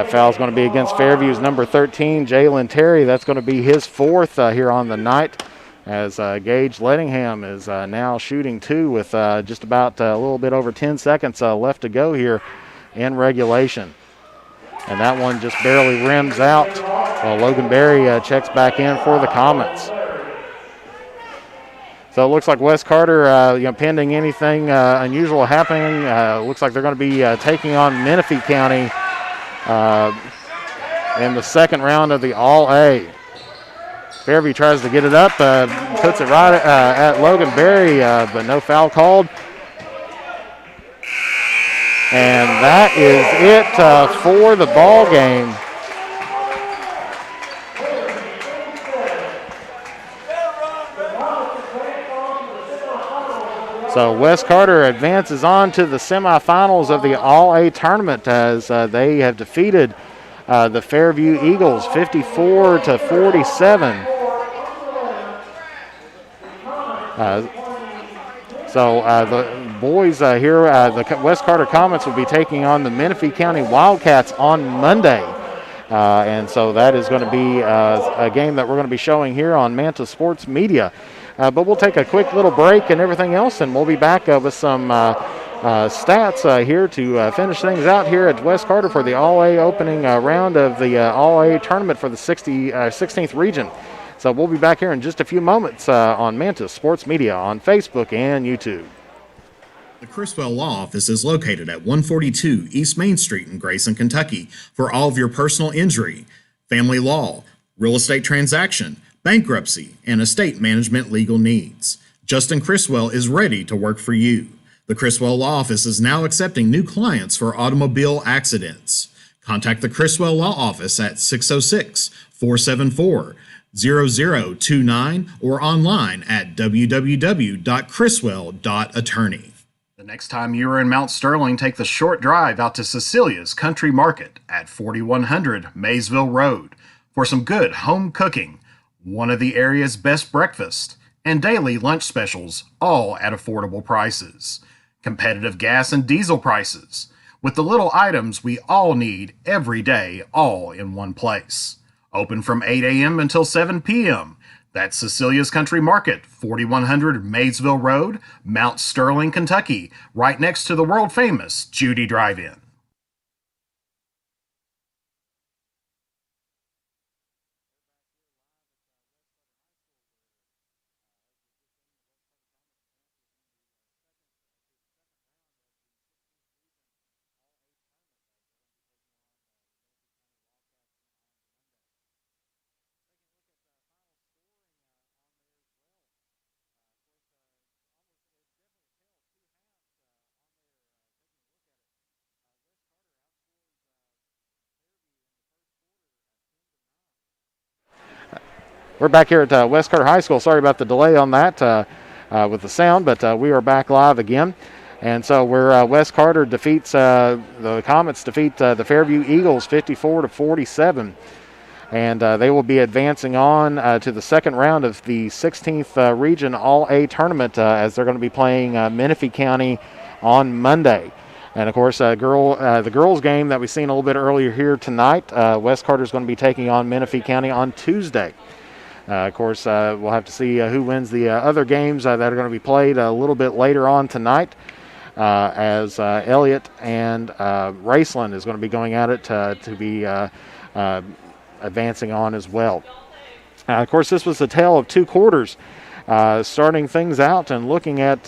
foul is going to be against Fairview's number 13, Jalen Terry. That's going to be his fourth here on the night, as Gage Lettingham is now shooting two with just about a little bit over 10 seconds left to go here in regulation. And that one just barely rims out while Logan Berry checks back in for the Comets. So it looks like West Carter, pending anything unusual happening, looks like they're going to be taking on Menifee County in the second round of the All-A. Fairview tries to get it up, puts it right at Logan Berry, but no foul called. And that is it for the ball game. So West Carter advances on to the semifinals of the All-A tournament as they have defeated the Fairview Eagles 54-47. The boys here, the West Carter Comets will be taking on the Menifee County Wildcats on Monday. And so that is going to be a game that we're going to be showing here on Manta Sports Media. But we'll take a quick little break and everything else, and we'll be back with some stats here to finish things out here at West Carter for the All-A opening round of the All-A tournament for the 16th region. So we'll be back here in just a few moments on Manta Sports Media on Facebook and YouTube. The Criswell Law Office is located at 142 East Main Street in Grayson, Kentucky for all of your personal injury, family law, real estate transaction, bankruptcy, and estate management legal needs. Justin Criswell is ready to work for you. The Criswell Law Office is now accepting new clients for automobile accidents. Contact the Criswell Law Office at 606-474-0029 or online at www.criswell.attorney. The next time you are in Mount Sterling, take the short drive out to Cecilia's Country Market at 4100 Maysville Road for some good home cooking, one of the area's best breakfast, and daily lunch specials, all at affordable prices. Competitive gas and diesel prices, with the little items we all need every day, all in one place. Open from 8 a.m. until 7 p.m. That's Cecilia's Country Market, 4100 Maysville Road, Mount Sterling, Kentucky, right next to the world-famous Judy Drive-In. We're back here at West Carter High School. Sorry about the delay on that with the sound, but we are back live again. And so West Carter defeats the Comets defeat the Fairview Eagles 54-47, and they will be advancing on to the second round of the 16th Region All-A tournament as they're going to be playing Menifee County on Monday. And of course, the girls' game that we've seen a little bit earlier here tonight, West Carter is going to be taking on Menifee County on Tuesday. Of course, we'll have to see who wins the other games that are going to be played a little bit later on tonight, as Elliott and Raceland is going to be going at it to be advancing on as well. Of course, this was a tale of two quarters. Starting things out and looking at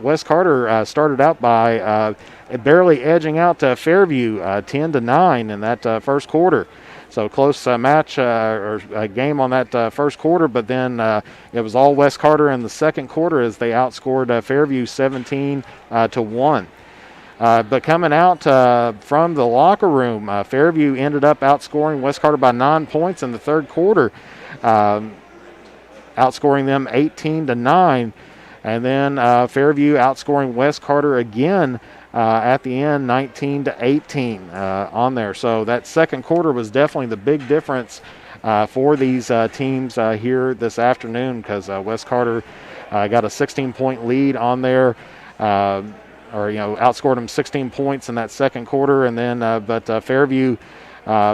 West Carter started out by barely edging out Fairview 10-9 in that first quarter. So close match or game on that first quarter, but then it was all West Carter in the second quarter as they outscored Fairview 17-1. But coming out from the locker room, Fairview ended up outscoring West Carter by 9 points in the third quarter, outscoring them 18-9. And then Fairview outscoring West Carter again at the end, 19-18 on there. So that second quarter was definitely the big difference for these teams here this afternoon, because West Carter got a 16-point lead on there outscored them 16 points in that second quarter. And then, but Fairview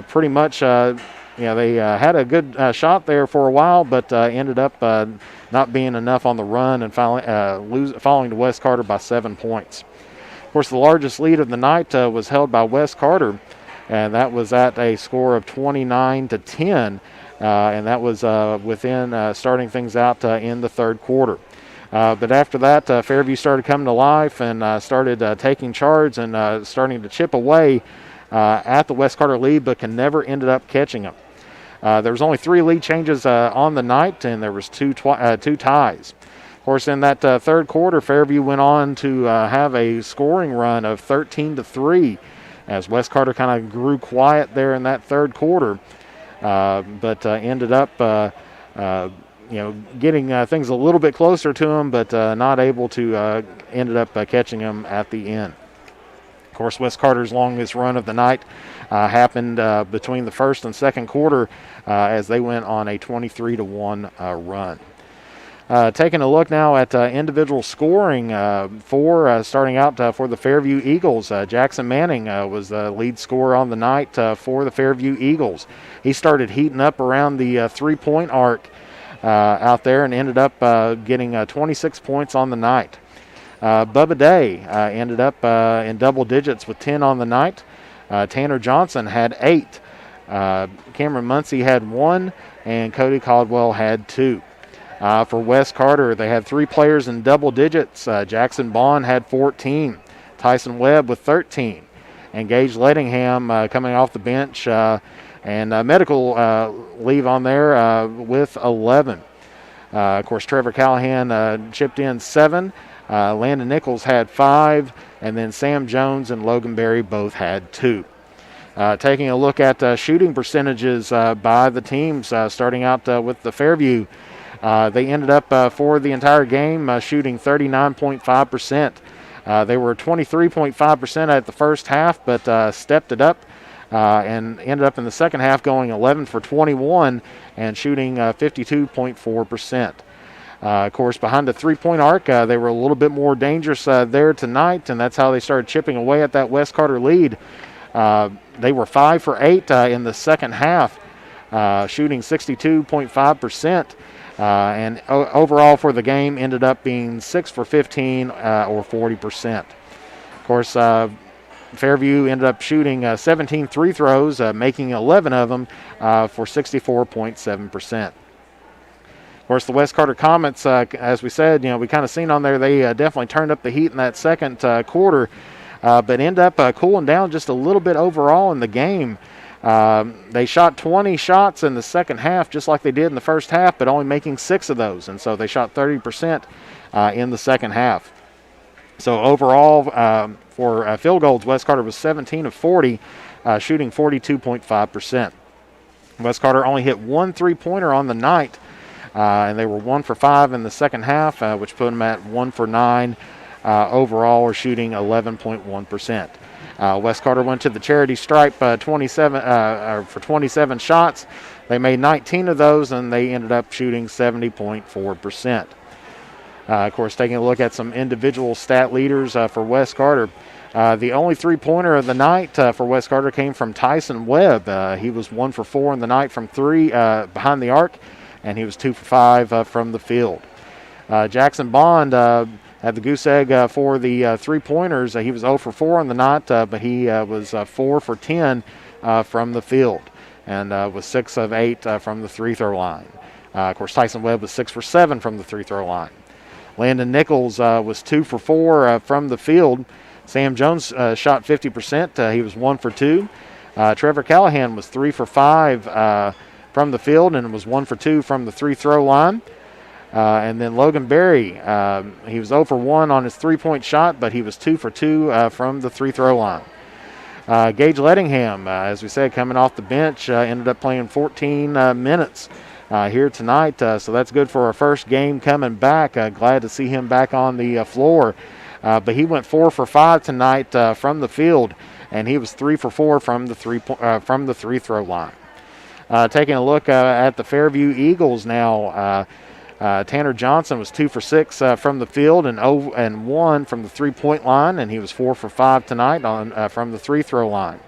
pretty much, they had a good shot there for a while, but ended up not being enough on the run and falling to West Carter by 7 points. Of course, the largest lead of the night was held by West Carter, and that was at a score of 29-10, and that was within starting things out in the third quarter. But after that, Fairview started coming to life and started taking charge and starting to chip away at the West Carter lead, but never ended up catching them. There was only 3 lead changes on the night, and there was two ties. Of course, in that third quarter, Fairview went on to have a scoring run of 13-3, as West Carter kind of grew quiet there in that third quarter, but ended up getting things a little bit closer to them, but not able to ended up catching them at the end. Of course, West Carter's longest run of the night happened between the first and second quarter as they went on a 23-1 run. Taking a look now at individual scoring starting out for the Fairview Eagles. Jackson Manning was the lead scorer on the night for the Fairview Eagles. He started heating up around the three-point arc out there and ended up getting 26 points on the night. Bubba Day ended up in double digits with 10 on the night. Tanner Johnson had 8. Cameron Muncie had 1, and Cody Caldwell had 2. For West Carter, they had 3 players in double digits. Jackson Bond had 14. Tyson Webb with 13. And Gage Lettingham coming off the bench and medical leave on there with 11. Of course, Trevor Callahan chipped in 7. Landon Nichols had 5. And then Sam Jones and Logan Berry both had 2. Taking a look at shooting percentages by the teams, starting out with the Fairview. They ended up for the entire game shooting 39.5%. They were 23.5% at the first half, but stepped it up and ended up in the second half going 11 for 21 and shooting 52.4%. Of course, behind the three-point arc, they were a little bit more dangerous there tonight, and that's how they started chipping away at that West Carter lead. They were 5 for 8 in the second half, shooting 62.5%. And overall for the game ended up being 6 for 15 or 40%. Of course, Fairview ended up shooting 17 free throws, making 11 of them for 64.7%. Of course, the West Carter Comets, as we said, we kind of seen on there, they definitely turned up the heat in that second quarter, but end up cooling down just a little bit overall in the game. They shot 20 shots in the second half, just like they did in the first half, but only making 6 of those. And so they shot 30% in the second half. So overall, for field goals, West Carter was 17 of 40, shooting 42.5%. West Carter only hit 1 three-pointer on the night, and they were 1 for 5 in the second half, which put them at 1 for 9 overall, or shooting 11.1%. West Carter went to the charity stripe for 27 shots. They made 19 of those, and they ended up shooting 70.4%. Of course, taking a look at some individual stat leaders for West Carter. The only three-pointer of the night for West Carter came from Tyson Webb. He was 1 for 4 in the night from 3 behind the arc, and he was 2 for 5 from the field. Jackson Bond had the goose egg for the three-pointers. He was 0 for 4 on the night, but he was 4 for 10 from the field and was 6 of 8 from the free-throw line. Of course, Tyson Webb was 6 for 7 from the free-throw line. Landon Nichols was 2 for 4 from the field. Sam Jones shot 50%. He was 1 for 2. Trevor Callahan was 3 for 5 from the field and was 1 for 2 from the free-throw line. And then Logan Berry, he was 0 for 1 on his three-point shot, but he was 2 for 2 from the free-throw line. Gage Lettingham, as we said, coming off the bench, ended up playing 14 minutes here tonight, so that's good for our first game coming back. Glad to see him back on the floor. But he went 4 for 5 tonight from the field, and he was 3 for 4 from the free throw line. Taking a look at the Fairview Eagles now. Tanner Johnson was 2 for 6 from the field and 1 from the three-point line, and he was 4 for 5 tonight from the free-throw line.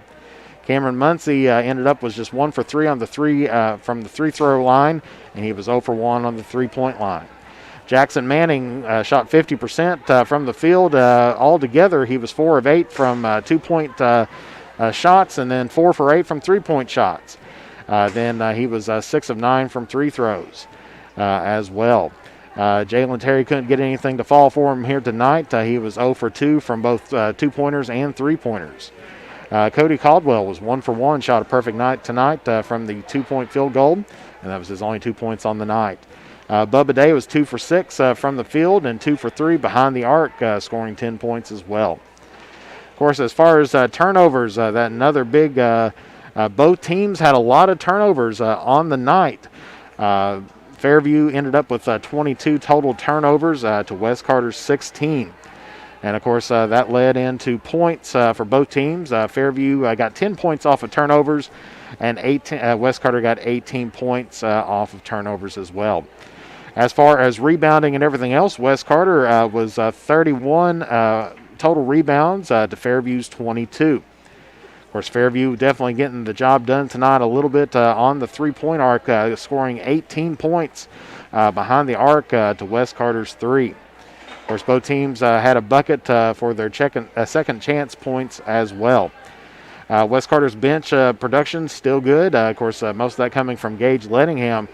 Cameron Muncie ended up was just 1 for 3 on the from the free-throw line, and he was 0 for 1 on the three-point line. Jackson Manning shot 50% from the field. Altogether, he was 4 of 8 from two-point shots, and then 4 for 8 from three-point shots. Then he was 6 of 9 from free throws as well. Jalen Terry couldn't get anything to fall for him here tonight. He was 0 for 2 from both two-pointers and three-pointers. Cody Caldwell was 1 for 1, shot a perfect night tonight from the two-point field goal, and that was his only 2 points on the night. Bubba Day was 2 for 6 from the field and 2 for 3 behind the arc, scoring 10 points as well. Of course, as far as turnovers, that another big, both teams had a lot of turnovers on the night. Fairview ended up with 22 total turnovers to West Carter's 16. And, of course, that led into points for both teams. Fairview got 10 points off of turnovers, and West Carter got 18 points off of turnovers as well. As far as rebounding and everything else, West Carter was 31 total rebounds to Fairview's 22. Of course, Fairview definitely getting the job done tonight a little bit on the three-point arc, scoring 18 points behind the arc to West Carter's 3. Of course, both teams had a bucket for their second chance points as well. West Carter's bench production still good. Of course, most of that coming from Gage Lettingham.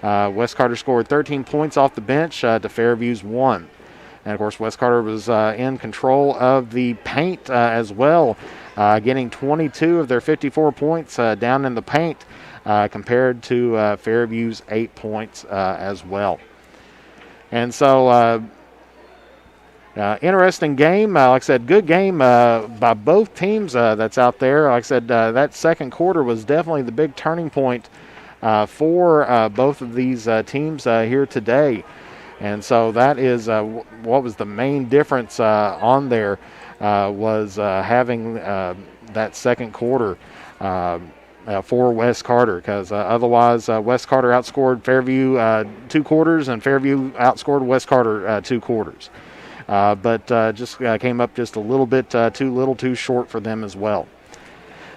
West Carter scored 13 points off the bench to Fairview's 1. And, of course, West Carter was in control of the paint as well, getting 22 of their 54 points down in the paint compared to Fairview's 8 points as well. And so, interesting game. Like I said, good game by both teams that's out there. Like I said, that second quarter was definitely the big turning point for both of these teams here today. And so that is what was the main difference on there was having that second quarter for West Carter, because otherwise West Carter outscored Fairview 2 quarters, and Fairview outscored West Carter 2 quarters. But just came up just a little bit too short for them as well.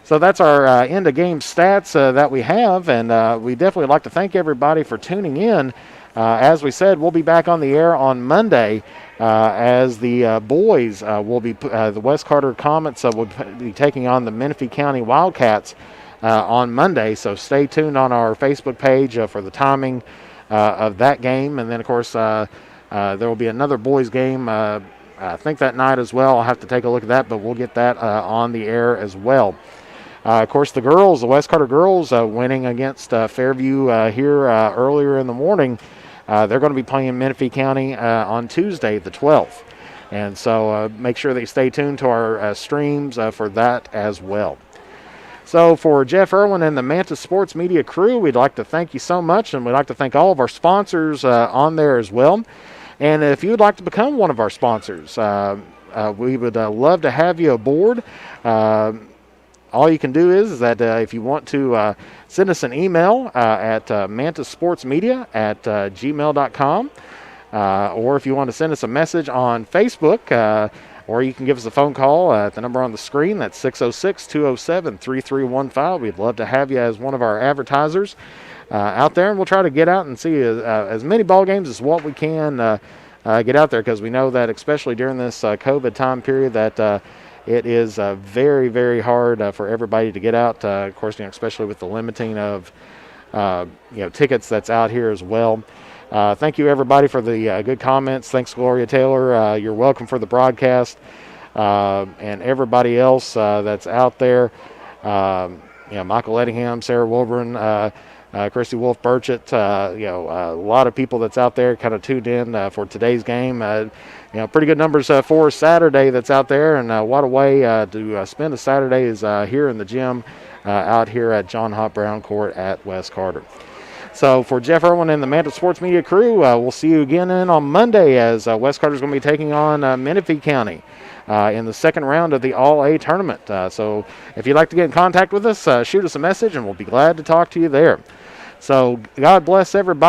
So that's our end-of-game stats that we have, and we definitely like to thank everybody for tuning in. As we said, we'll be back on the air on Monday as the boys will be, the West Carter Comets will be taking on the Menifee County Wildcats on Monday. So stay tuned on our Facebook page for the timing of that game. And then, of course, there will be another boys game, I think that night as well. I'll have to take a look at that, but we'll get that on the air as well. Of course, the girls, the West Carter girls, winning against Fairview here earlier in the morning. They're going to be playing Menifee County on Tuesday, the 12th. And so make sure that you stay tuned to our streams for that as well. So for Jeff Irwin and the Manta Sports Media crew, we'd like to thank you so much, and we'd like to thank all of our sponsors on there as well. And if you would like to become one of our sponsors, we would love to have you aboard. All you can do is that if you want to send us an email at mantasportsmedia@gmail.com, or if you want to send us a message on Facebook, or you can give us a phone call at the number on the screen. That's 606-207-3315. We'd love to have you as one of our advertisers out there, and we'll try to get out and see as many ball games as what we can get out there, because we know that especially during this COVID time period that it is very, very hard for everybody to get out. Of course, especially with the limiting of tickets that's out here as well. Thank you, everybody, for the good comments. Thanks, Gloria Taylor. You're welcome for the broadcast, and everybody else that's out there. Michael Lettingham, Sarah Wilburn, Christy Wolf Burchett. A lot of people that's out there kind of tuned in for today's game. Pretty good numbers for Saturday that's out there, and what a way to spend a Saturday is here in the gym out here at John Hott Brown Court at West Carter. So for Jeff Irwin and the Manta Sports Media crew, we'll see you again on Monday as West Carter's going to be taking on Menifee County in the second round of the All-A tournament. So if you'd like to get in contact with us, shoot us a message, and we'll be glad to talk to you there. So God bless everybody.